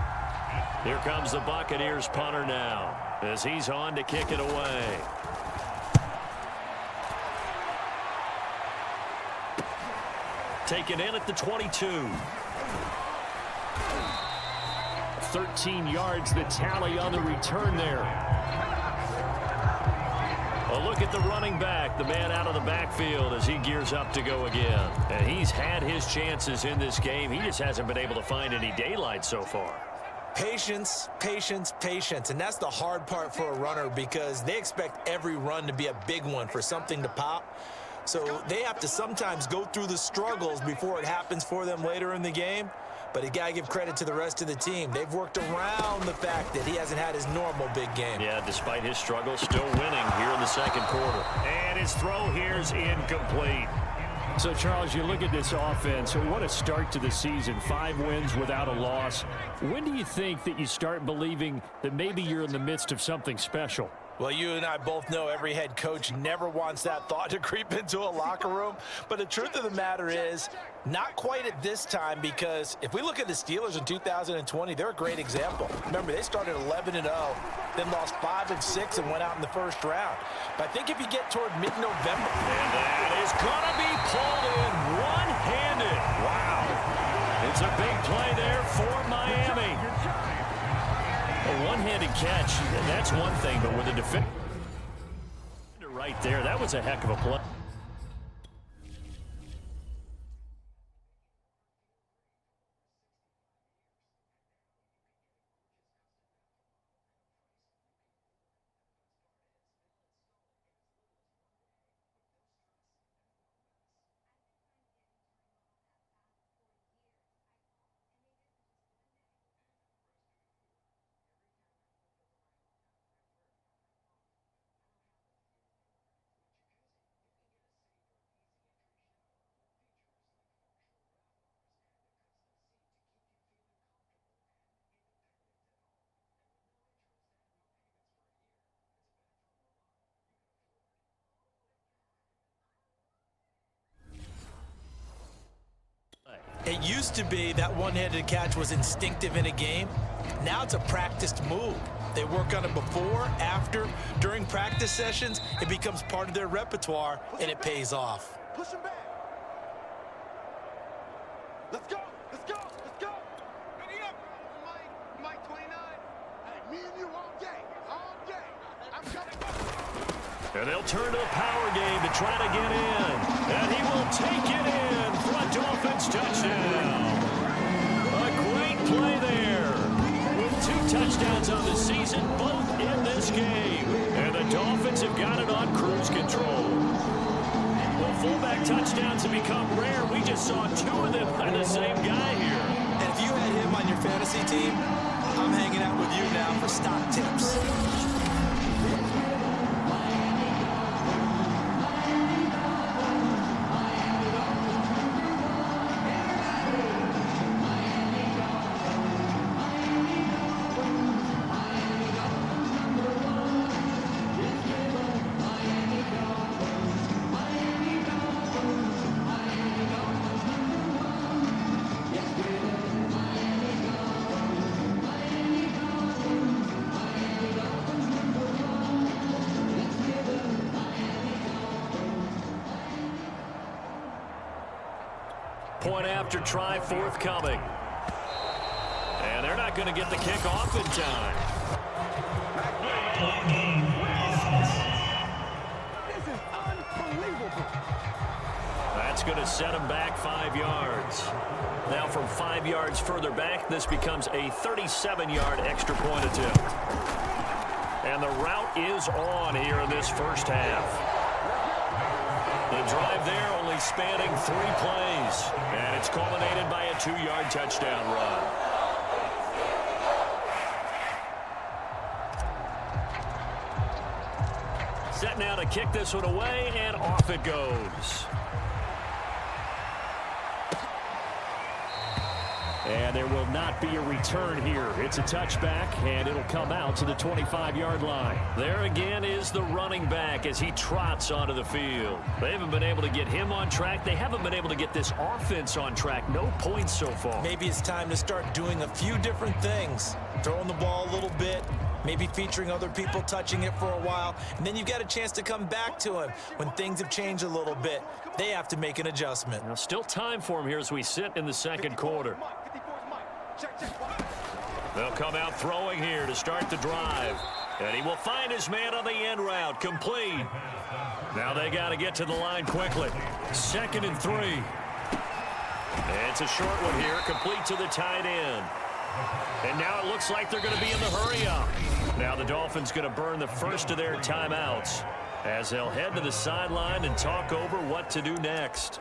Here comes the Buccaneers punter now as he's on to kick it away. Taken in at the 22. 13 yards the tally on the return there. A look at the running back, the man out of the backfield as he gears up to go again. And he's had his chances in this game. He just hasn't been able to find any daylight so far. Patience, patience, patience. And that's the hard part for a runner because they expect every run to be a big one for something to pop. So they have to sometimes go through the struggles before it happens for them later in the game. But you got to give credit to the rest of the team. They've worked around the fact that he hasn't had his normal big game. Yeah, despite his struggles, still winning here in the 2nd quarter. And his throw here's incomplete. So, Charles, you look at this offense, what a start to the season. 5 wins without a loss. When do you think that you start believing that maybe you're in the midst of something special? Well, you and I both know every head coach never wants that thought to creep into a locker room. But the truth of the matter is, not quite at this time, because if we look at the Steelers in 2020, they're a great example. Remember, they started 11-0, then lost 5-6 and went out in the 1st round. But I think if you get toward mid-November. And that is going to be pulled in one-handed. Wow. It's a big play there for Miami. A one-handed catch, that's one thing, but with a defender right there, that was a heck of a play. It used to be that one-handed catch was instinctive in a game. Now it's a practiced move. They work on it before, after, during practice sessions. It becomes part of their repertoire, and it pays off. Push him back. Let's go. Let's go. Let's go. Ready up. Mike 29. Hey, me and you all day. All day. I'm coming. And they'll turn to the power game to try to get in. And he will take it in for a Dolphins touchdown. A great play there. With 2 touchdowns on the season, both in this game. And the Dolphins have got it on cruise control. Well, fullback touchdowns have become rare. We just saw 2 of them by the same guy here. And if you had him on your fantasy team, I'm hanging out with you now for stock tips. Point after try forthcoming. And they're not going to get the kick off in time. Play game offense. This is unbelievable. That's going to set him back 5 yards. Now from 5 yards further back, this becomes a 37-yard extra point attempt. And the route is on here in this first half. The drive there only spanning 3 plays. And it's culminated by a 2-yard touchdown run. Set now to kick this one away, and off it goes. And there will not be a return here. It's a touchback, and it'll come out to the 25-yard line. There again is the running back as he trots onto the field. They haven't been able to get him on track. They haven't been able to get this offense on track. No points so far. Maybe it's time to start doing a few different things. Throwing the ball a little bit, maybe featuring other people touching it for a while, and then you've got a chance to come back to him when things have changed a little bit. They have to make an adjustment. Now still time for him here as we sit in the second quarter. They'll come out throwing here to start the drive. And he will find his man on the end route. Complete. Now they got to get to the line quickly. 2nd and 3. And it's a short one here, complete to the tight end. And now it looks like they're going to be in the hurry-up. Now the Dolphins going to burn the first of their timeouts as they'll head to the sideline and talk over what to do next.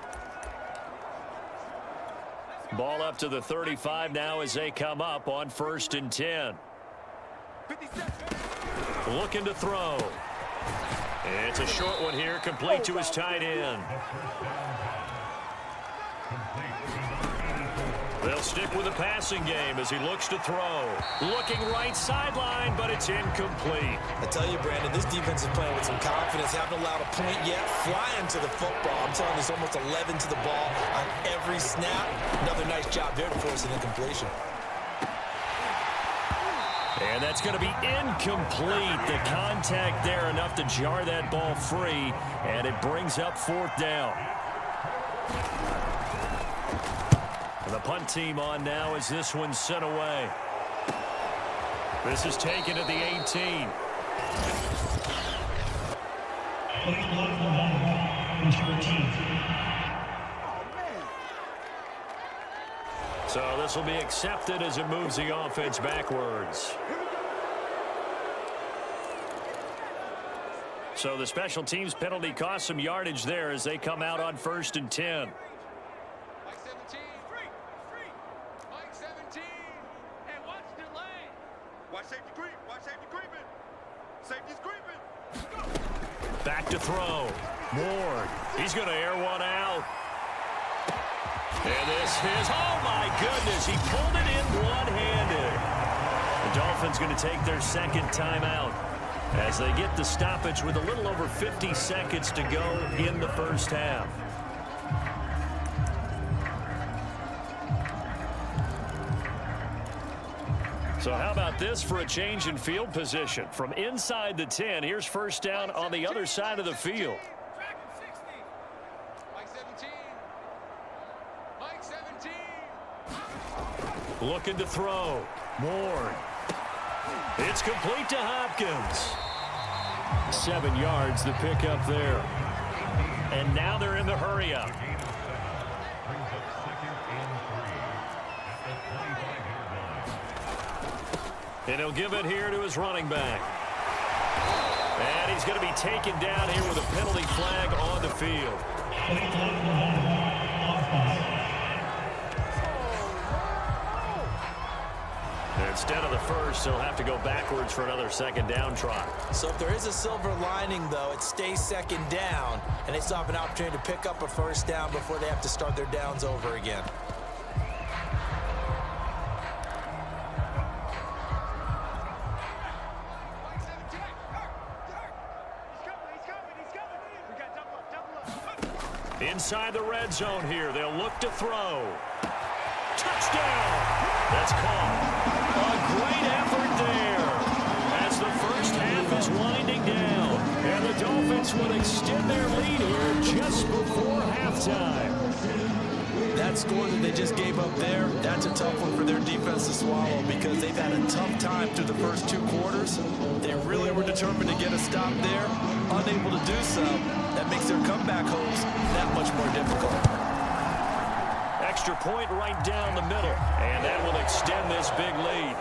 Ball up to the 35 now as they come up on 1st and 10. Looking to throw. It's a short one here, complete to his tight end. They'll stick with the passing game as he looks to throw. Looking right sideline, but it's incomplete. I tell you, Brandon, this defense is playing with some confidence. Haven't allowed a point yet. Flying to the football. I'm telling you, it's almost 11 to the ball on every snap. Another nice job there to force an incompletion. And that's going to be incomplete. The contact there enough to jar that ball free, and it brings up 4th down. The punt team on now as this one's sent away. This is taken at the 18. Play line, number 13. So this will be accepted as it moves the offense backwards. So the special teams penalty cost some yardage there as they come out on 1st and 10. Back to throw. Ward. He's going to air one out. And this is, oh my goodness, he pulled it in one-handed. The Dolphins going to take their 2nd timeout as they get the stoppage with a little over 50 seconds to go in the first half. So how about this for a change in field position? From inside the 10, here's first down on the other side of the field. Mike 17. Mike 17. Looking to throw. Ward. It's complete to Hopkins. 7 yards the pickup there. And now they're in the hurry-up. And he'll give it here to his running back. And he's going to be taken down here with a penalty flag on the field. Instead of the first, he'll have to go backwards for another second down try. So if there is a silver lining, though, it stays second down, and they still have an opportunity to pick up a first down before they have to start their downs over again. Inside the red zone here, they'll look to throw. Touchdown! That's called. A great effort there as the first half is winding down. And the Dolphins will extend their lead here just before halftime. That score that they just gave up there, that's a tough one for their defense to swallow because they've had a tough time through the first 2 quarters. They really were determined to get a stop there. Unable to do so, that makes their comeback hopes that much more difficult. Extra point right down the middle, and that will extend this big lead.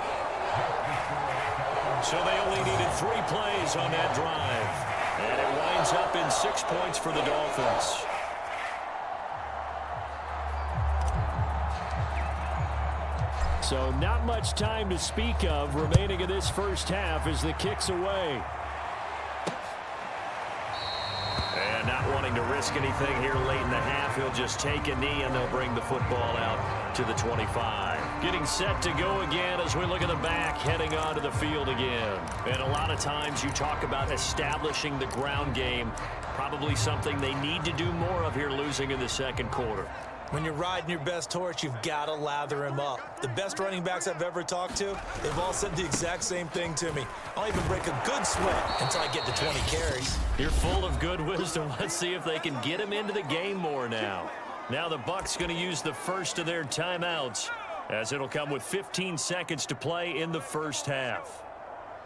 So they only needed 3 plays on that drive, and it winds up in 6 points for the Dolphins. So not much time to speak of remaining in this first half as the kick's away. And not wanting to risk anything here late in the half, he'll just take a knee and they'll bring the football out to the 25. Getting set to go again as we look at the back, heading onto the field again. And a lot of times you talk about establishing the ground game, probably something they need to do more of here losing in the second quarter. When you're riding your best horse, you've got to lather him up. The best running backs I've ever talked to, they've all said the exact same thing to me. I'll even break a good sweat until I get to 20 carries. You're full of good wisdom. Let's see if they can get him into the game more now. Now the Bucs going to use the first of their timeouts as it'll come with 15 seconds to play in the first half.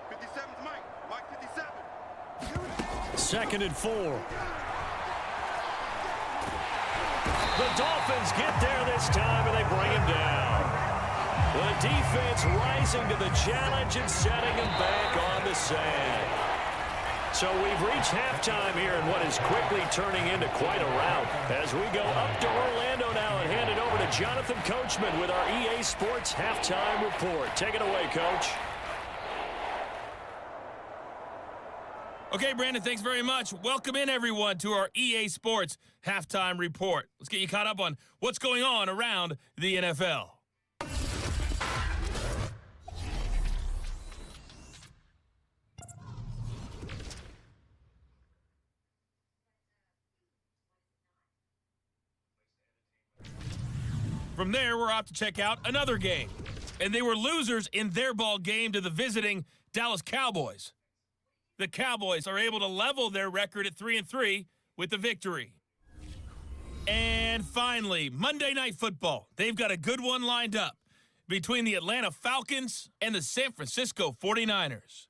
57's Mike. Mike 57. 2nd and 4. The Dolphins get there this time, and they bring him down. The defense rising to the challenge and setting him back on the sand. So we've reached halftime here in what is quickly turning into quite a rout as we go up to Orlando now and hand it over to Jonathan Coachman with our EA Sports Halftime Report. Take it away, Coach. Okay, Brandon, thanks very much. Welcome in, everyone, to our EA Sports Halftime Report. Let's get you caught up on what's going on around the NFL. From there, we're off to check out another game. And they were losers in their ball game to the visiting Dallas Cowboys. The Cowboys are able to level their record at 3-3 with the victory. And finally, Monday Night Football. They've got a good one lined up between the Atlanta Falcons and the San Francisco 49ers.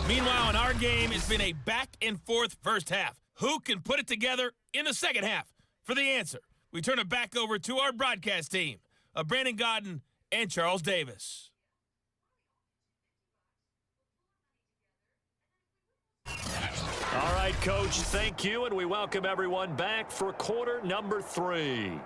Meanwhile, in our game, it's been a back-and-forth first half. Who can put it together in the second half? For the answer, we turn it back over to our broadcast team of Brandon Godden and Charles Davis. All right, Coach, thank you, and we welcome everyone back for quarter number 3.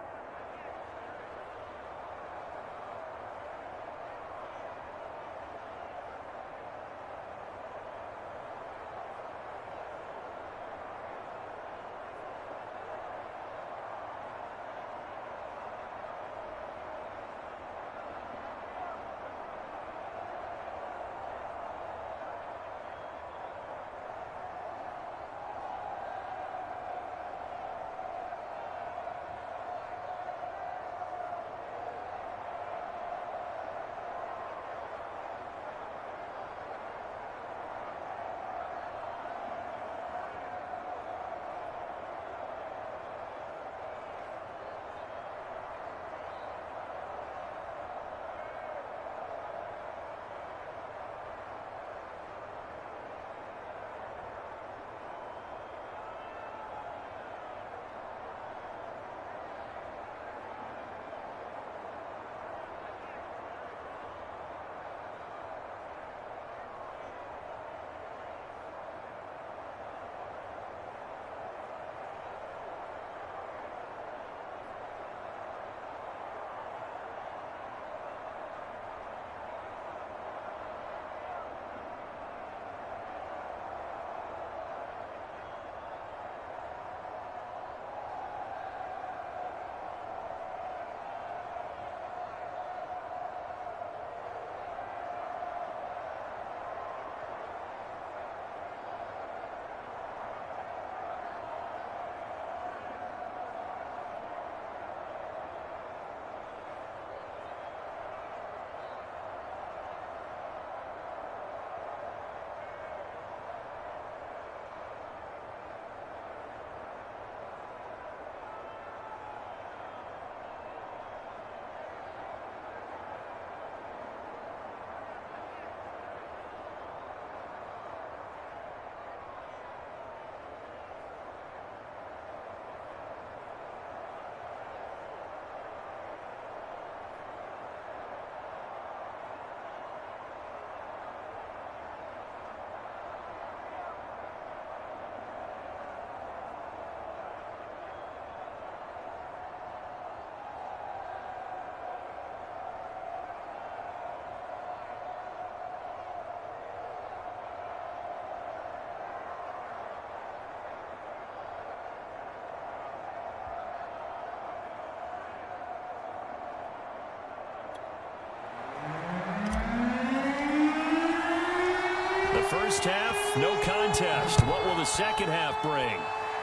first half, no contest. What will the second half bring?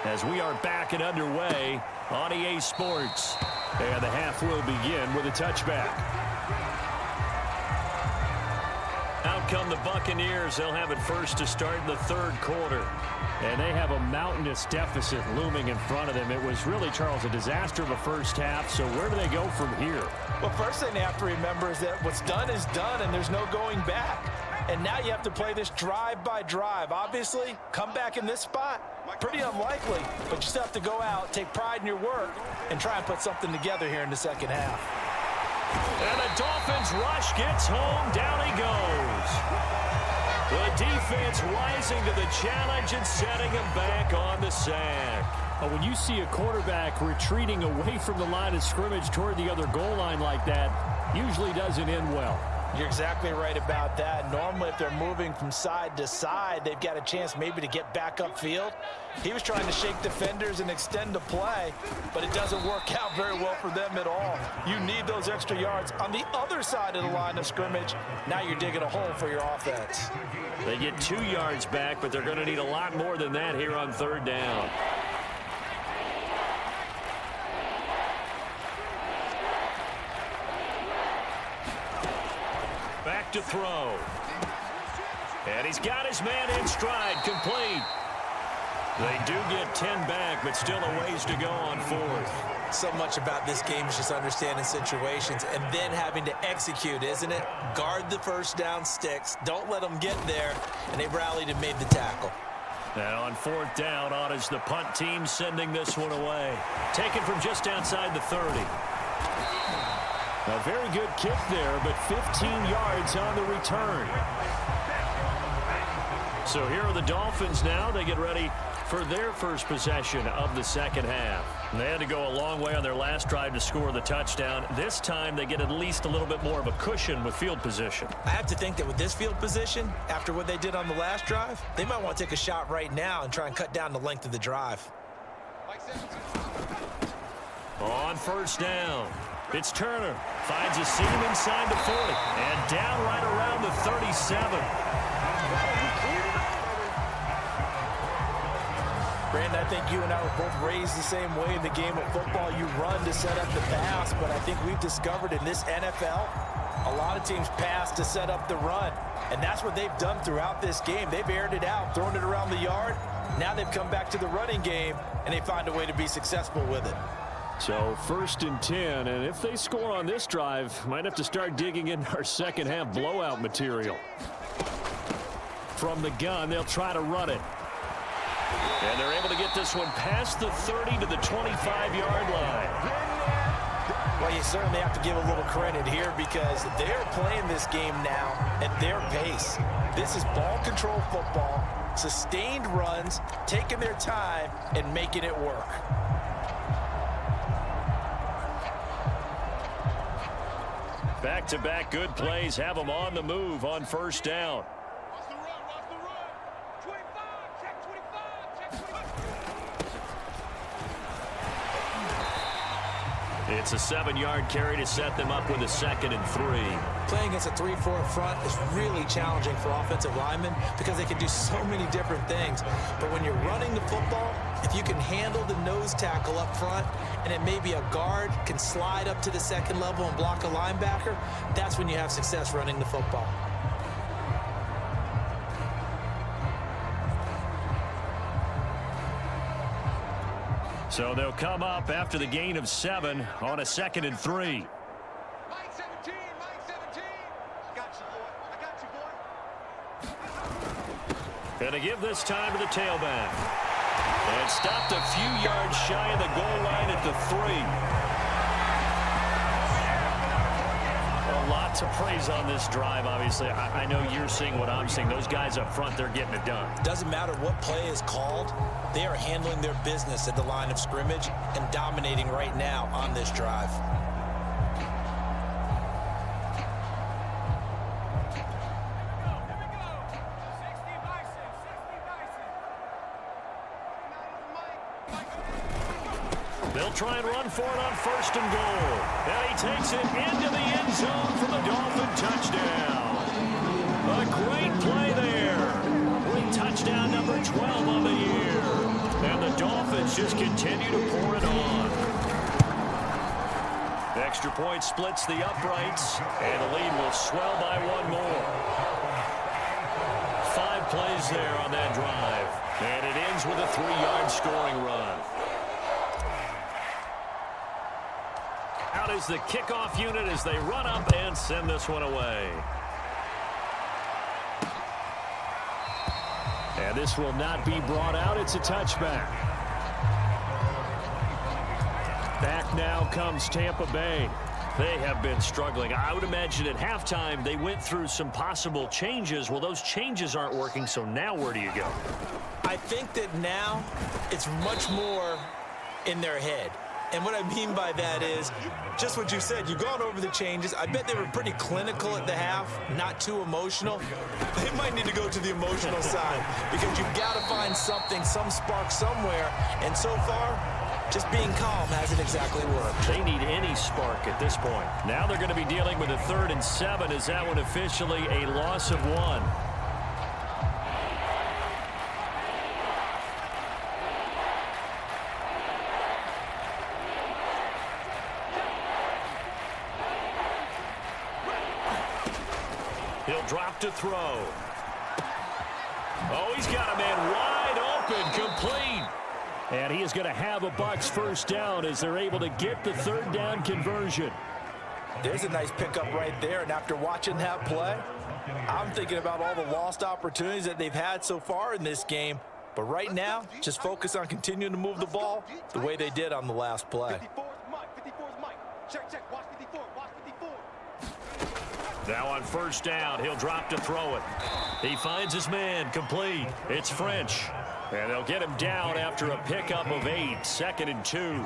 As we are back and underway on EA Sports. And the half will begin with a touchback. Out come the Buccaneers. They'll have it first to start in the third quarter. And they have a mountainous deficit looming in front of them. It was really, Charles, a disaster of a first half. So where do they go from here? Well, first thing they have to remember is that what's done is done, and there's no going back. And now you have to play this drive by drive. Obviously, come back in this spot, pretty unlikely. But you still have to go out, take pride in your work, and try and put something together here in the second half. And the Dolphins rush gets home. Down he goes. The defense rising to the challenge and setting him back on the sack. When you see a quarterback retreating away from the line of scrimmage toward the other goal line like that, usually doesn't end well. You're exactly right about that. Normally, if they're moving from side to side, they've got a chance maybe to get back upfield. He was trying to shake defenders and extend the play, but it doesn't work out very well for them at all. You need those extra yards on the other side of the line of scrimmage. Now you're digging a hole for your offense. They get 2 yards back, but they're going to need a lot more than that here on third down. Back to throw. And he's got his man in stride, complete. They do get 10 back, but still a ways to go on fourth. So much about this game is just understanding situations and then having to execute, isn't it? Guard the first down sticks. Don't let them get there. And they rallied and made the tackle. And on fourth down, on is the punt team sending this one away. Taken from just outside the 30. A very good kick there, but 15 yards on the return. So here are the Dolphins now. They get ready for their first possession of the second half. They had to go a long way on their last drive to score the touchdown. This time they get at least a little bit more of a cushion with field position. I have to think that with this field position, after what they did on the last drive, they might want to take a shot right now and try and cut down the length of the drive. On first down, it's Turner. Finds a seam inside the 40 and down right around the 37. Brandon, I think you and I were both raised the same way in the game of football. You run to set up the pass, but I think we've discovered in this NFL, a lot of teams pass to set up the run. And that's what they've done throughout this game. They've aired it out, thrown it around the yard. Now they've come back to the running game, and they find a way to be successful with it. So first and 10, and if they score on this drive, might have to start digging in our second half blowout material. From the gun, they'll try to run it. And they're able to get this one past the 30 to the 25-yard line. Well, you certainly have to give a little credit here because they're playing this game now at their pace. This is ball control football, sustained runs, taking their time, and making it work. Back-to-back good plays have them on the move on first down. It's a 7-yard carry to set them up with a 2nd and 3. Playing against a 3-4 front is really challenging for offensive linemen because they can do so many different things. But when you're running the football, if you can handle the nose tackle up front and then maybe a guard can slide up to the second level and block a linebacker, that's when you have success running the football. So they'll come up after the gain of 7 on a 2nd and 3. Mike 17, Mike 17. I got you, boy. Going to give this time to the tailback. And stopped a few yards shy of the goal line at the 3. A lot to praise on this drive, obviously. I know you're seeing what I'm seeing. Those guys up front, they're getting it done. Doesn't matter what play is called. They are handling their business at the line of scrimmage and dominating right now on this drive. They'll try and run for it on 1st and goal. And he takes it into the end zone for the Dolphin touchdown. A great play there. continue to pour it on. The extra point splits the uprights, and the lead will swell by one more. 5 plays there on that drive, and it ends with a 3-yard scoring run. Out is the kickoff unit as they run up and send this one away. And this will not be brought out. It's a touchback. Back now comes Tampa Bay. They have been struggling. I would imagine at halftime they went through some possible changes. Well, those changes aren't working, so now where do you go? I think that now it's much more in their head. And what I mean by that is just what you said. You've gone over the changes. I bet they were pretty clinical at the half, not too emotional. They might need to go to the emotional side because you've got to find something, some spark somewhere. And so far, just being calm hasn't exactly worked. They need any spark at this point. Now they're going to be dealing with a 3rd and 7. Is that one officially a loss of 1? He'll drop to throw. Oh, he's got a man wide open, complete. And he is going to have a Bucs first down as they're able to get the 3rd down conversion. There's a nice pickup right there, and after watching that play, I'm thinking about all the lost opportunities that they've had so far in this game. But right now, just focus on continuing to move the ball the way they did on the last play. 54's Mike. Check. Watch 54. Watch 54. Now on first down, he'll drop to throw it. He finds his man, complete. It's French. And they'll get him down after a pickup of 8, 2nd and 2.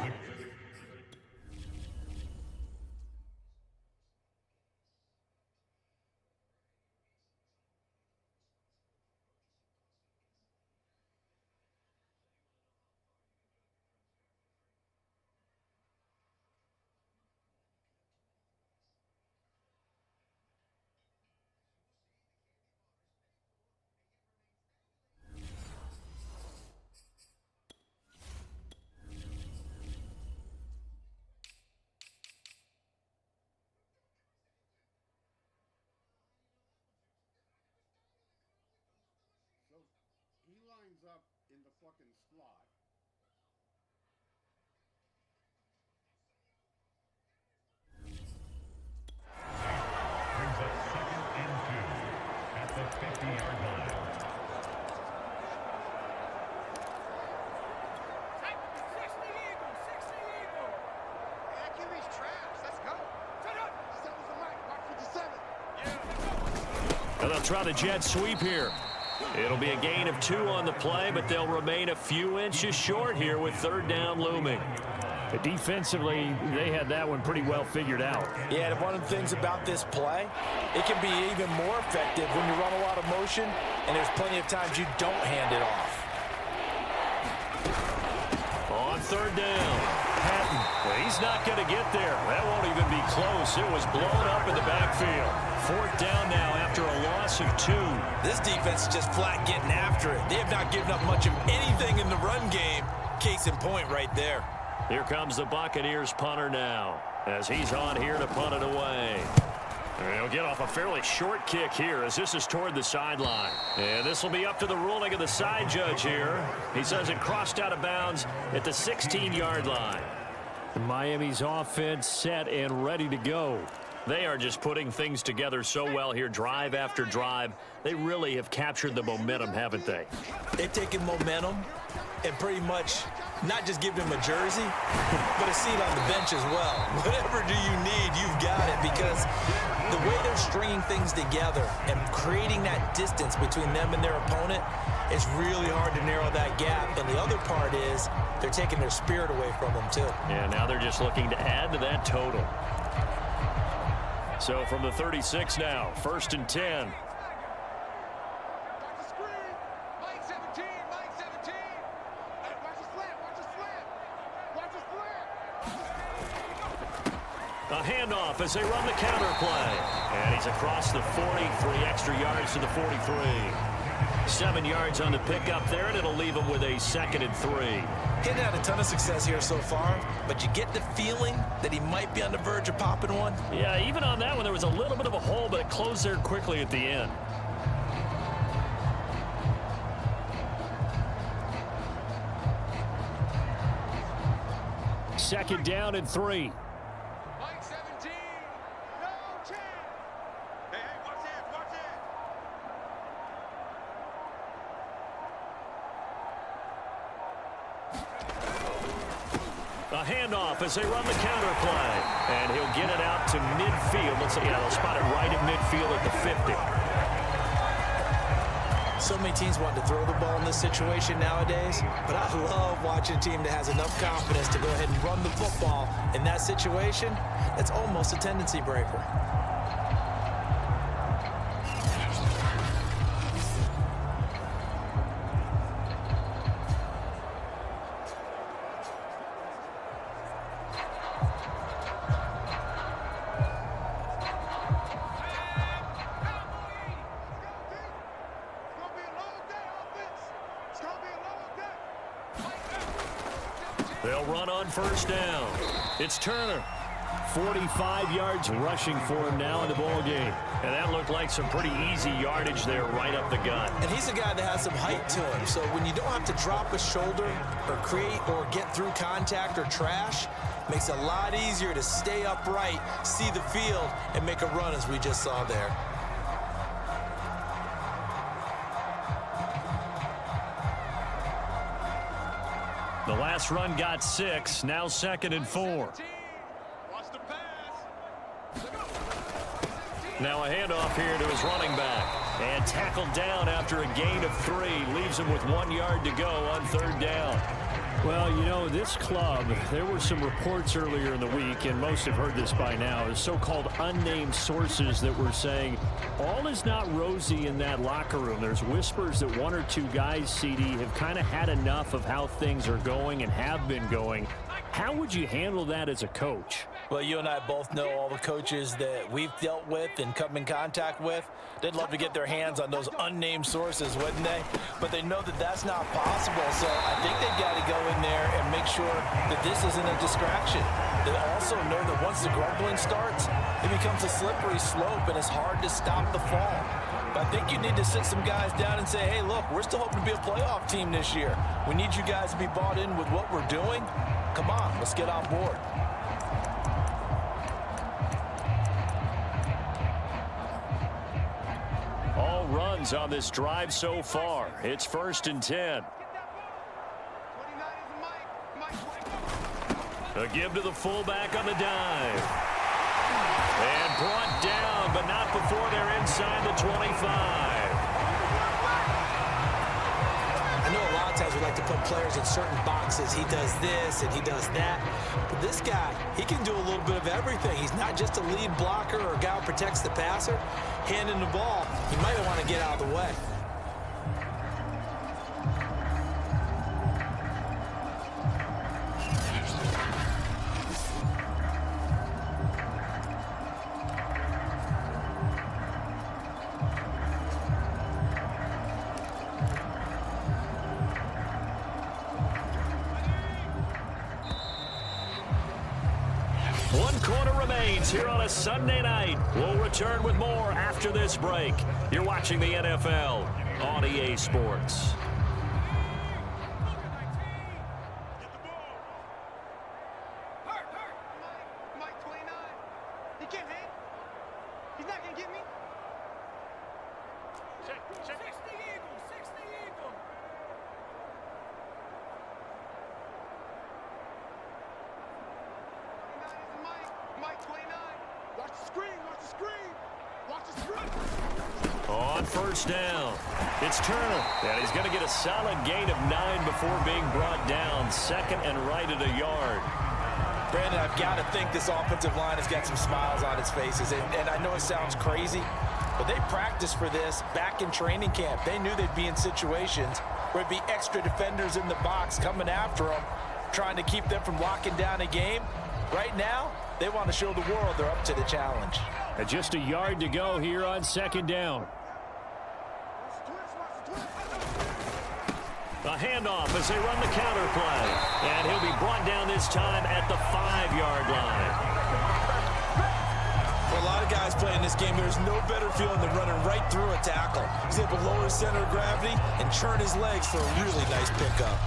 He lines up in the fucking slot. Brings up 2nd and 2 at the 50-yard line. 60 Eagle. Acurate's trash. Let's go. Shut up. 7's the mic. Mark 57. And they'll try the jet sweep here. It'll be a gain of 2 on the play, but they'll remain a few inches short here with 3rd down looming. Defensively, they had that one pretty well figured out. Yeah, and one of the things about this play, it can be even more effective when you run a lot of motion, and there's plenty of times you don't hand it off. On 3rd down, Patton. Well, he's not going to get there. That won't even be close. It was blown up in the backfield. 4th down now after a loss of 2. This defense is just flat getting after it. They have not given up much of anything in the run game. Case in point right there. Here comes the Buccaneers punter now as he's on here to punt it away. And he'll get off a fairly short kick here as this is toward the sideline. And this will be up to the ruling of the side judge here. He says it crossed out of bounds at the 16-yard line. Miami's offense set and ready to go. They are just putting things together so well here, drive after drive. They really have captured the momentum, haven't they? They've taken momentum and pretty much not just give him a jersey, but a seat on the bench as well. Whatever do you need, you've got it, because the way they're stringing things together and creating that distance between them and their opponent, it's really hard to narrow that gap. And the other part is they're taking their spirit away from them, too. Yeah, now they're just looking to add to that total. So from the 36 now, 1st and 10. Watch the screen. Mike 17. Hey, watch the slant. A handoff as they run the counter play. And he's across the 40, 3 extra yards to the 43. 7 yards on the pickup there, and it'll leave him with a 2nd and 3. He hasn't had a ton of success here so far, but you get the feeling that he might be on the verge of popping one. Yeah, even on that one, there was a little bit of a hole, but it closed there quickly at the end. Second down and 3. Mike 17. No chance. Hey, watch it, watch it. A handoff as they run the counter play. And he'll get it out to midfield. Let's see, they'll spot it right at midfield at the 50. So many teams want to throw the ball in this situation nowadays, but I love watching a team that has enough confidence to go ahead and run the football in that situation. That's almost a tendency breaker. They'll run on first down. It's Turner. 45 yards rushing for him now in the ball game. And that looked like some pretty easy yardage there right up the gut. And he's a guy that has some height to him. So when you don't have to drop a shoulder or create or get through contact or trash, makes it a lot easier to stay upright, see the field, and make a run as we just saw there. The last run got 6. Now 2nd and 4. Watch the pass. Now a handoff here to his running back. And tackled down after a gain of 3. Leaves him with 1 yard to go on 3rd down. Well, you know, this club, there were some reports earlier in the week, and most have heard this by now, is so-called unnamed sources that were saying all is not rosy in that locker room. There's whispers that 1 or 2 guys, CD, have kind of had enough of how things are going and have been going. How would you handle that as a coach? Well, you and I both know all the coaches that we've dealt with and come in contact with. They'd love to get their hands on those unnamed sources, wouldn't they? But they know that that's not possible, so I think they've got to go in there and make sure that this isn't a distraction. They also know that once the grumbling starts, it becomes a slippery slope and it's hard to stop the fall. But I think you need to sit some guys down and say, hey, look, we're still hoping to be a playoff team this year. We need you guys to be bought in with what we're doing. Come on, let's get on board. All runs on this drive so far. It's 1st and 10. A give to the fullback on the dive. And brought down, but not before they're inside the 25. I know a lot of times we like to put players in certain boxes. He does this and he does that. But this guy, he can do a little bit of everything. He's not just a lead blocker or a guy who protects the passer. Handing the ball, he might want to get out of the way. Here on a Sunday night. We'll return with more after this break. You're watching the NFL on EA Sports. Mike 29. He can't hang. He's not going to get me. 60 Eagle, 60 Eagle. Mike 29. Watch the screen, watch the screen. Watch the screen. On first down, it's Turner. And he's going to get a solid gain of 9 before being brought down. 2nd and right at a yard. Brandon, I've got to think this offensive line has got some smiles on its faces. And I know it sounds crazy, but they practiced for this back in training camp. They knew they'd be in situations where it'd be extra defenders in the box coming after them, trying to keep them from locking down a game. Right now, they want to show the world they're up to the challenge. And just a yard to go here on 2nd down. A handoff as they run the counter play. And he'll be brought down this time at the 5-yard line. For a lot of guys playing this game, there's no better feeling than running right through a tackle. He's able to lower his center of gravity and churn his legs for a really nice pickup.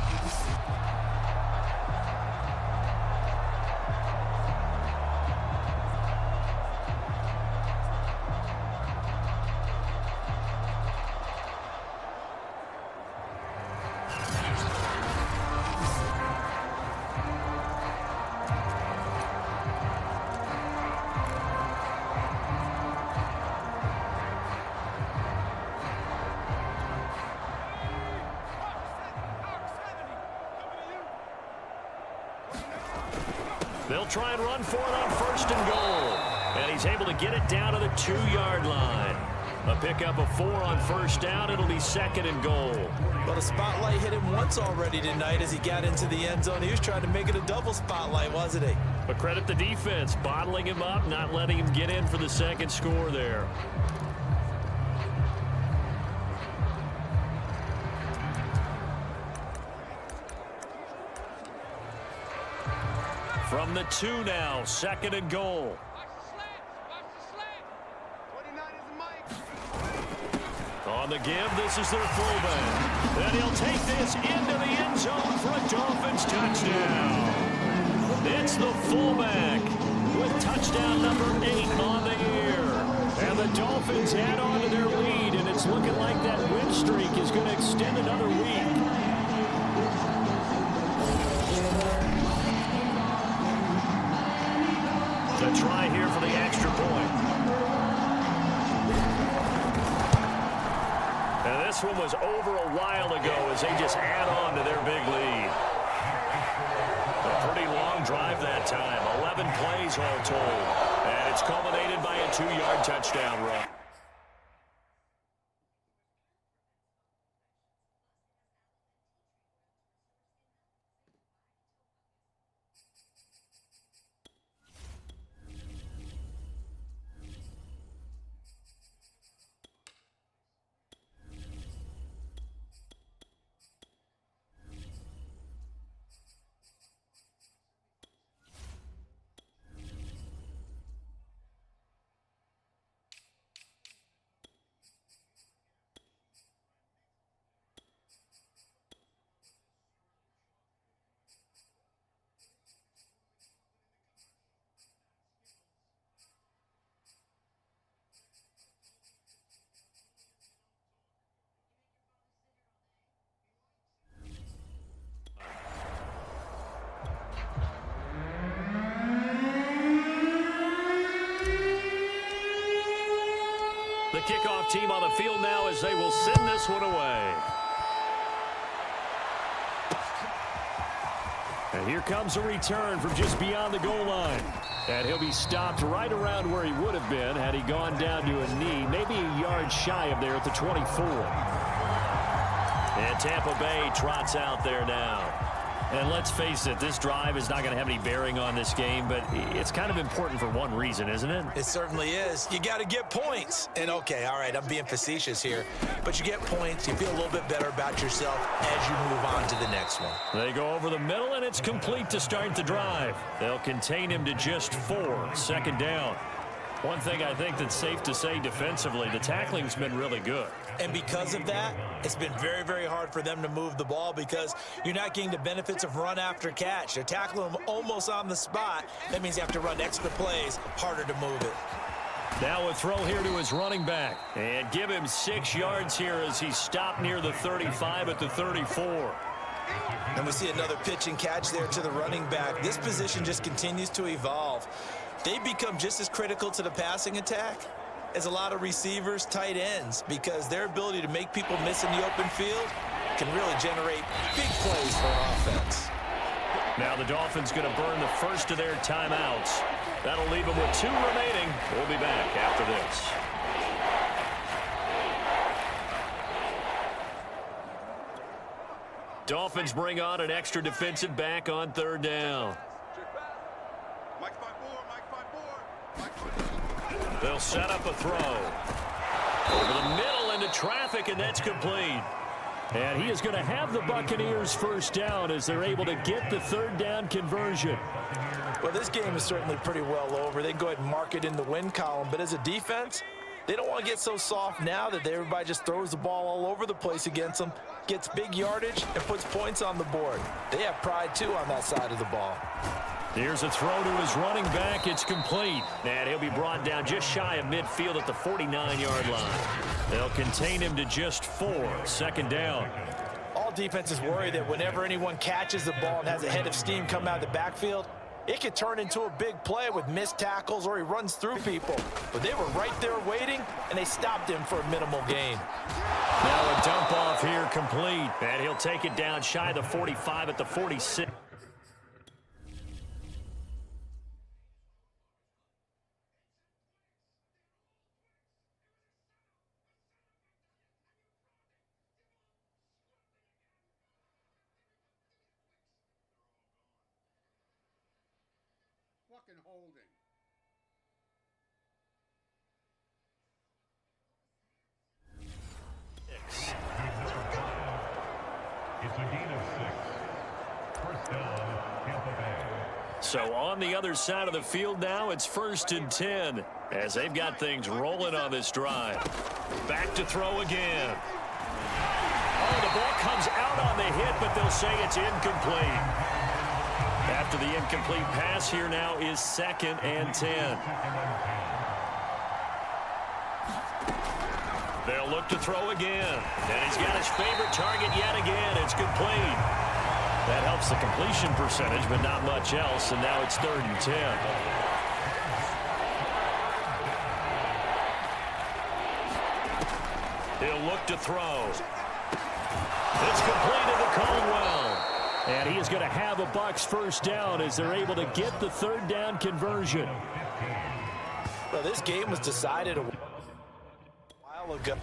They'll try and run for it on 1st and goal. And he's able to get it down to the 2-yard line. A pickup of 4 on 1st down. It'll be 2nd and goal. Well, the spotlight hit him once already tonight as he got into the end zone. He was trying to make it a double spotlight, wasn't he? But credit the defense, bottling him up, not letting him get in for the 2nd score there. From the 2 now, 2nd and goal. On the give, this is their fullback. And he'll take this into the end zone for a Dolphins touchdown. It's the fullback with touchdown number 8 on the year. And the Dolphins add on to their lead, and it's looking like that win streak is going to extend another week. The try here for the extra point. And this one was over a while ago as they just add on to their big lead. A pretty long drive that time. 11 plays all told. And it's culminated by a 2-yard touchdown run. The kickoff team on the field now as they will send this one away. And here comes a return from just beyond the goal line. And he'll be stopped right around where he would have been had he gone down to a knee, maybe a yard shy of there at the 24. And Tampa Bay trots out there now. And let's face it, this drive is not going to have any bearing on this game, but it's kind of important for one reason, isn't it? It certainly is. You got to get points. And okay, all right, I'm being facetious here, but you get points, you feel a little bit better about yourself as you move on to the next one. They go over the middle, and it's complete to start the drive. They'll contain him to just 4, 2nd down. One thing I think that's safe to say defensively, the tackling's been really good. And because of that, it's been very, very hard for them to move the ball because you're not getting the benefits of run after catch. They're tackling them almost on the spot. That means you have to run extra plays, harder to move it. Now a throw here to his running back. And give him 6 yards here as he's stopped near the 35 at the 34. And we see another pitch and catch there to the running back. This position just continues to evolve. They become just as critical to the passing attack as a lot of receivers, tight ends, because their ability to make people miss in the open field can really generate big plays for an offense. Now the Dolphins going to burn the first of their timeouts. That'll leave them with 2 remaining. We'll be back after this. Dolphins bring on an extra defensive back on 3rd down. They'll set up a throw. Over the middle into traffic, and that's complete. And he is going to have the Buccaneers first down as they're able to get the third down conversion. Well, this game is certainly pretty well over. They can go ahead and mark it in the win column. But as a defense, they don't want to get so soft now that everybody just throws the ball all over the place against them, gets big yardage, and puts points on the board. They have pride, too, on that side of the ball. Here's a throw to his running back. It's complete. And he'll be brought down just shy of midfield at the 49-yard line. They'll contain him to just 4. Second down. All defenses worry that whenever anyone catches the ball and has a head of steam come out of the backfield, it could turn into a big play with missed tackles or he runs through people. But they were right there waiting, and they stopped him for a minimal gain. Now a dump off here complete. And he'll take it down shy of the 45 at the 46. Fucking holding. It's a gain of 6. First down, Tampa Bay. So on the other side of the field now, it's 1st and 10 as they've got things rolling on this drive. Back to throw again. Oh, the ball comes out on the hit, but they'll say it's incomplete. After the incomplete pass, here now is 2nd and 10. They'll look to throw again. And he's got his favorite target yet again. It's complete. That helps the completion percentage, but not much else. And now it's 3rd and 10. He'll look to throw. It's completed to Caldwell. And he is going to have a Bucs first down as they're able to get the third down conversion. Well, this game was decided a while ago.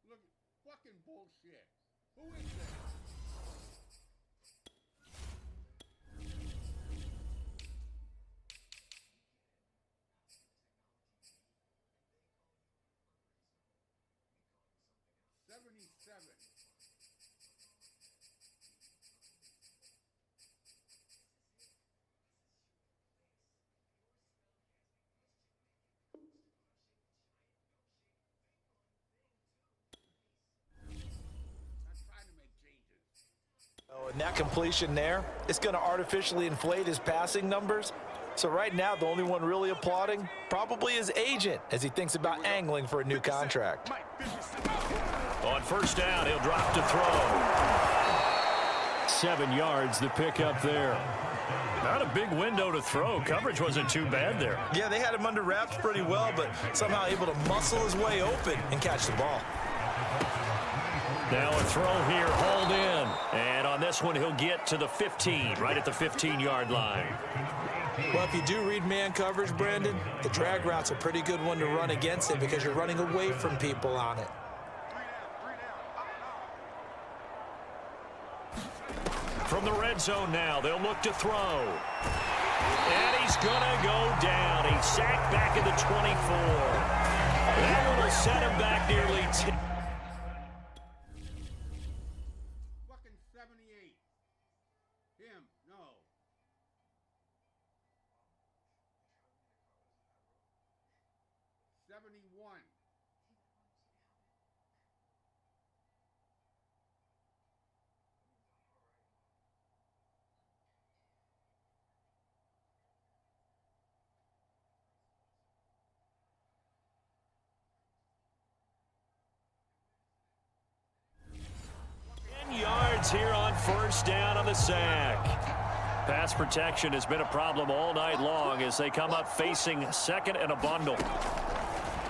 Look, fucking bullshit. Who is that? Oh, and that completion there, it's going to artificially inflate his passing numbers. So right now, the only one really applauding probably his agent as he thinks about angling for a new contract. On first down, he'll drop to throw. 7 yards, the pickup there. Not a big window to throw. Coverage wasn't too bad there. Yeah, they had him under wraps pretty well, but somehow able to muscle his way open and catch the ball. Now a throw here, hauled in. And on this one, he'll get to the 15, right at the 15-yard line. Well, if you do read man coverage, Brandon, the drag route's a pretty good one to run against it because you're running away from people on it. From the red zone now, they'll look to throw. And he's going to go down. He's sacked back at the 24. That one will set him back nearly 10. Fucking 78. Him, no. '71. Yards here on first down on the sack. Pass protection has been a problem all night long as they come up facing second and a bundle.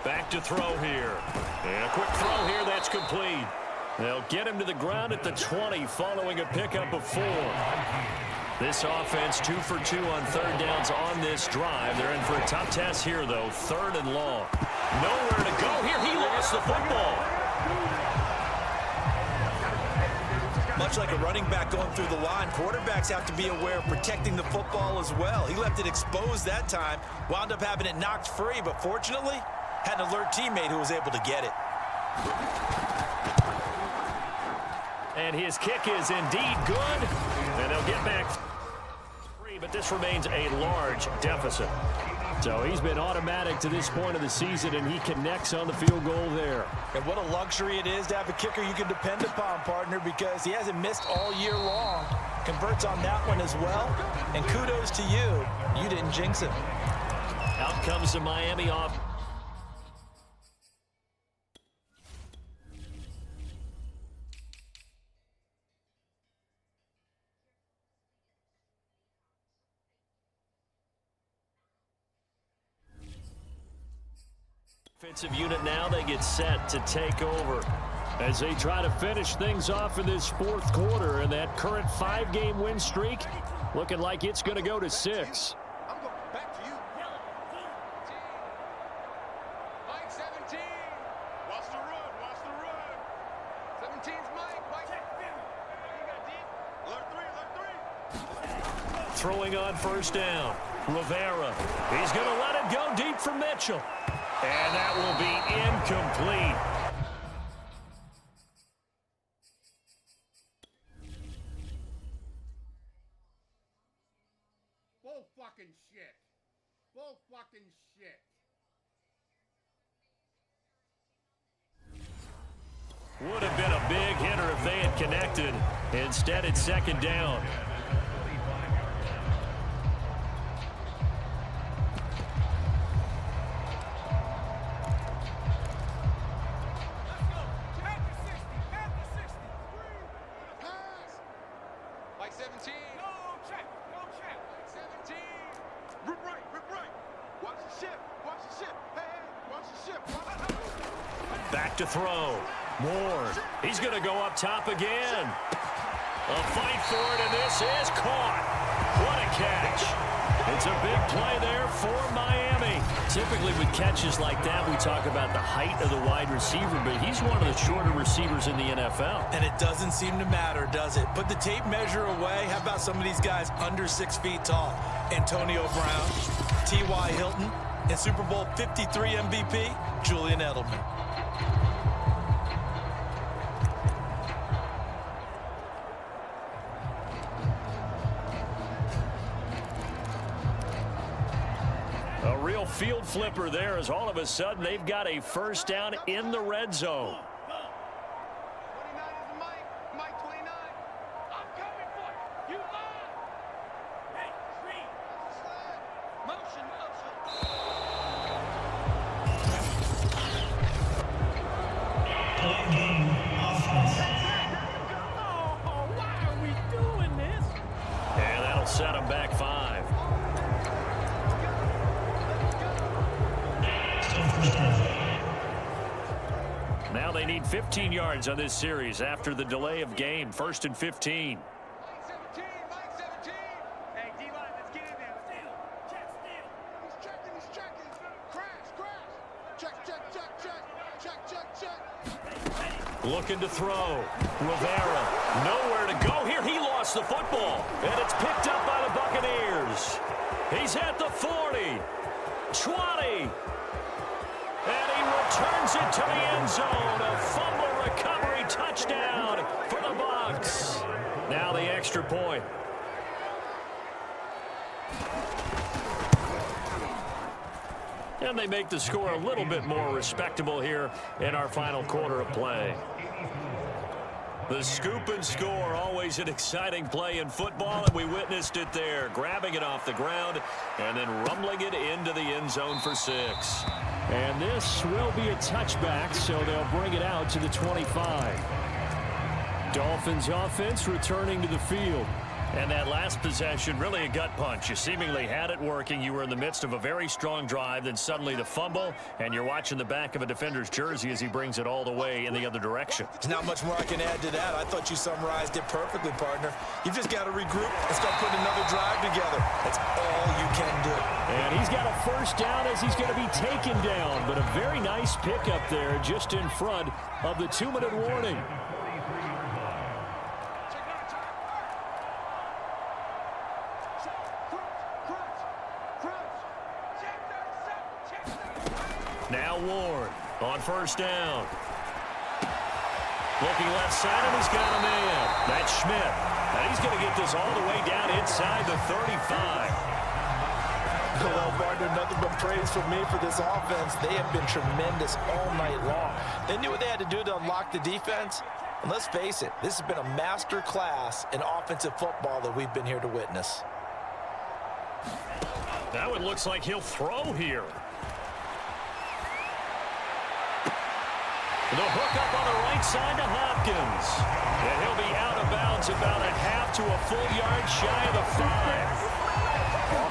Back to throw here. And a quick throw here that's complete. They'll get him to the ground at the 20 following a pickup of 4. This offense 2 for 2 on third downs on this drive. They're in for a tough test here, though. 3rd and long. Nowhere to go here. He lost the football. Much like a running back going through the line, quarterbacks have to be aware of protecting the football as well. He left it exposed that time, wound up having it knocked free, but fortunately, had an alert teammate who was able to get it. And his kick is indeed good. And they'll get back 3, but this remains a large deficit. So he's been automatic to this point of the season, and he connects on the field goal there. And what a luxury it is to have a kicker you can depend upon, partner, because he hasn't missed all year long. Converts on that one as well. And kudos to you. You didn't jinx him. Out comes the Miami off. Offensive unit now, they get set to take over as they try to finish things off in this 4th quarter, and that current 5-game win streak looking like it's going to go to 6. I'm going back to you. Mike 17. Watch the run. Watch the run. 17's Mike. Mike. You got deep. Alert 3. Throwing on 1st down. Rivera. He's going to let it go deep for Mitchell. And that will be incomplete. Bull fucking shit. Bull fucking shit. Would have been a big hitter if they had connected. Instead, it's 2nd down. Mike 17. Go check. Go check. Mike 17. Rip right. Rip right. Watch the ship. Watch the ship. Hey, watch the ship. Back to throw. Moore. He's going to go up top again. A fight for it, and this is caught. What a catch. It's a big play there for Miami. Typically with catches like that, we talk about the height of the wide receiver, but he's one of the shorter receivers in the NFL. And it doesn't seem to matter, does it? Put the tape measure away. How about some of these guys under 6 feet tall? Antonio Brown, T.Y. Hilton, and Super Bowl 53 MVP, Julian Edelman. A real field flipper there as all of a sudden they've got a 1st down in the red zone. 29 is Mike. Mike 29. I'm coming for you. You lie. Hey, screen. Motion, motion. Play game offense. Oh, why are we doing this? And that'll set them back 5. Now they need 15 yards on this series after the delay of game. 1st and 15. Mike 17. Mike 17. Hey, D-line, let's get in there. Steal. Check, steal. He's checking. He's checking. Crash, crash. Check, check, check, check. Check, check, check. Looking to throw. Rivera. Nowhere to go here. He lost the football. And it's picked up by the Buccaneers. He's at the 40. 20. And he returns it to the end zone. A fumble recovery touchdown for the Bucs. Now the extra point. And they make the score a little bit more respectable here in our final quarter of play. The scoop and score, always an exciting play in football, and we witnessed it there, grabbing it off the ground and then rumbling it into the end zone for 6. And this will be a touchback, so they'll bring it out to the 25. Dolphins offense returning to the field. And that last possession, really a gut punch. You seemingly had it working. You were in the midst of a very strong drive. Then suddenly the fumble, and you're watching the back of a defender's jersey as he brings it all the way in the other direction. There's not much more I can add to that. I thought you summarized it perfectly, partner. You've just got to regroup and start putting another drive together. That's all you can do. And he's got a first down as he's going to be taken down. But a very nice pickup there just in front of the 2-minute warning. Now Ward on first down. Looking left side, and he's got a man. That's Schmidt. And he's going to get this all the way down inside the 35. Well, partner, nothing but praise from me for this offense. They have been tremendous all night long. They knew what they had to do to unlock the defense. And let's face it, this has been a master class in offensive football that we've been here to witness. That one looks like he'll throw here. The hook up on the right side to Hopkins. And he'll be out of bounds about a half to a full yard shy of the 5.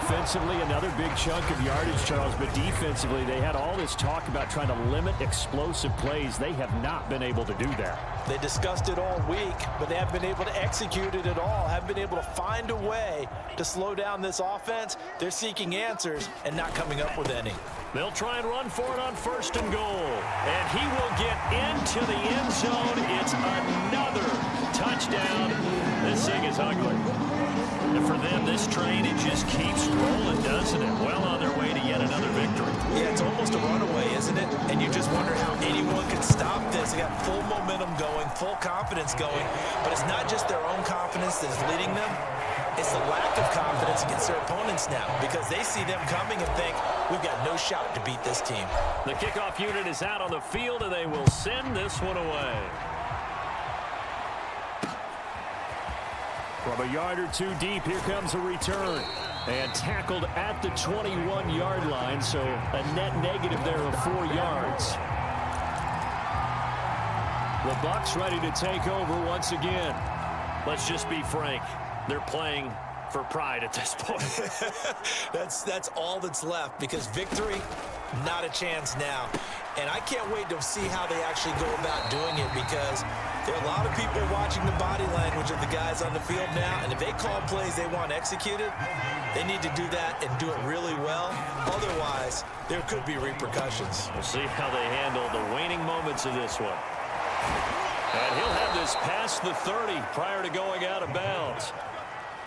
Offensively, another big chunk of yardage, Charles, but defensively, they had all this talk about trying to limit explosive plays. They have not been able to do that. They discussed it all week, but they haven't been able to execute it at all, haven't been able to find a way to slow down this offense. They're seeking answers and not coming up with any. They'll try and run for it on first and goal. And he will get into the end zone. It's another touchdown. This thing is ugly. And for them, this train, it just keeps rolling, doesn't it? Well on their way to yet another victory. Yeah, it's almost a runaway, isn't it? And you just wonder how anyone could stop this. They got full momentum going, full confidence going. But it's not just their own confidence that's leading them. It's the lack of confidence against their opponents now because they see them coming and think, we've got no shot to beat this team. The kickoff unit is out on the field, and they will send this one away. From a yard or two deep, here comes a return. And tackled at the 21-yard line, so a net negative there of 4 yards. The Bucs ready to take over once again. Let's just be frank. They're playing for pride at this point. That's all that's left because victory, not a chance now. And I can't wait to see how they actually go about doing it because there are a lot of people watching the body language of the guys on the field now, and if they call plays they want executed, they need to do that and do it really well. Otherwise, there could be repercussions. We'll see how they handle the waning moments of this one. And he'll have this past the 30 prior to going out of bounds.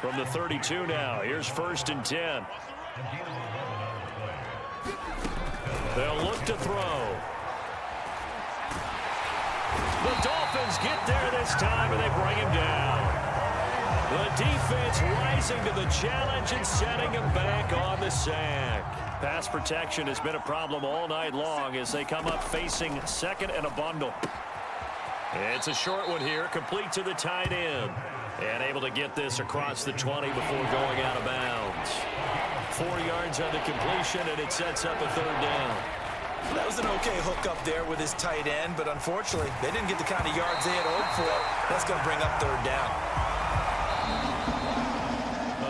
From the 32 now, here's 1st and 10. They'll look to throw. The Dolphins get there this time, and they bring him down. The defense rising to the challenge and setting him back on the sack. Pass protection has been a problem all night long as they come up facing second and a bundle. It's a short one here, complete to the tight end. And able to get this across the 20 before going out of bounds. 4 yards on the completion, and it sets up a 3rd down. That was an okay hook up there with his tight end, but unfortunately, they didn't get the kind of yards they had hoped for. That's going to bring up 3rd down.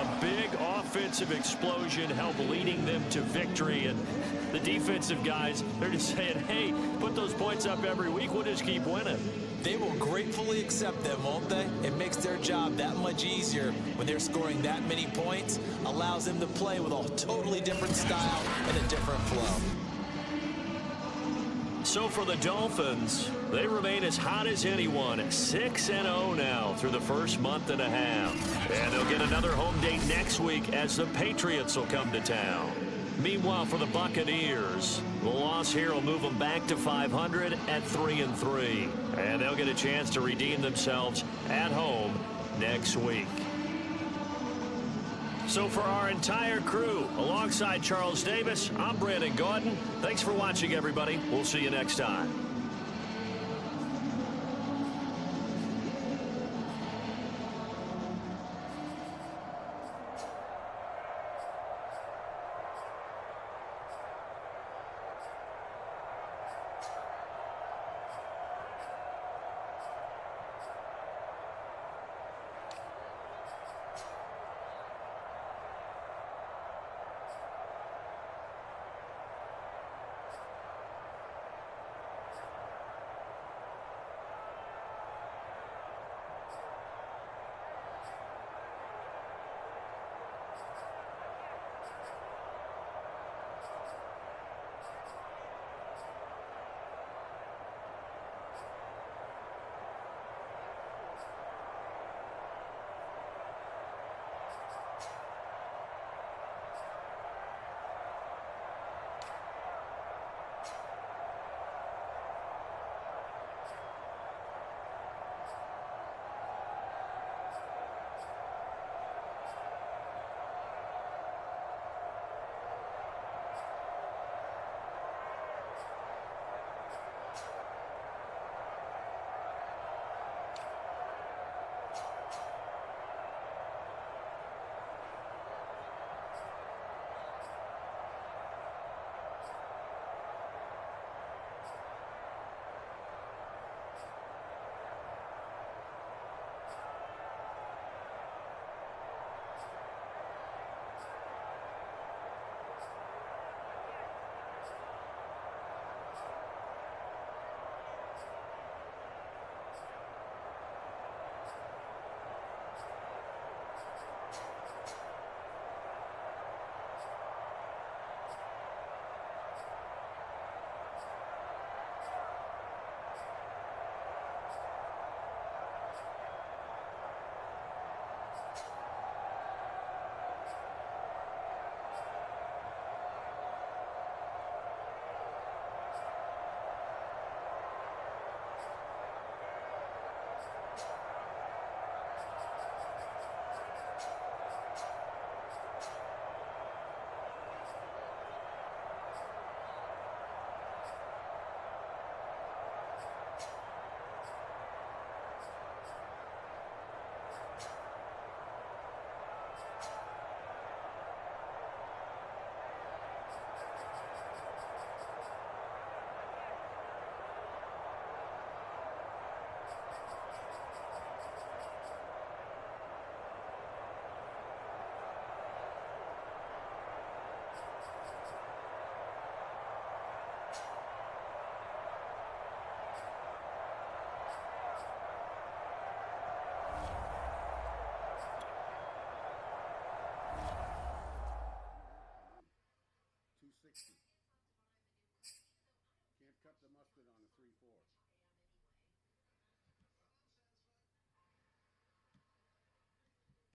A big offensive explosion helped leading them to victory, and the defensive guys, they're just saying, hey, put those points up every week, we'll just keep winning. They will gratefully accept them, won't they? It makes their job that much easier when they're scoring that many points, allows them to play with a totally different style and a different flow. So for the Dolphins, they remain as hot as anyone, 6-0 now through the first month and a half. And they'll get another home date next week as the Patriots will come to town. Meanwhile, for the Buccaneers, the loss here will move them back to 500 at 3-3. And they'll get a chance to redeem themselves at home next week. So for our entire crew, alongside Charles Davis, I'm Brandon Gordon. Thanks for watching, everybody. We'll see you next time.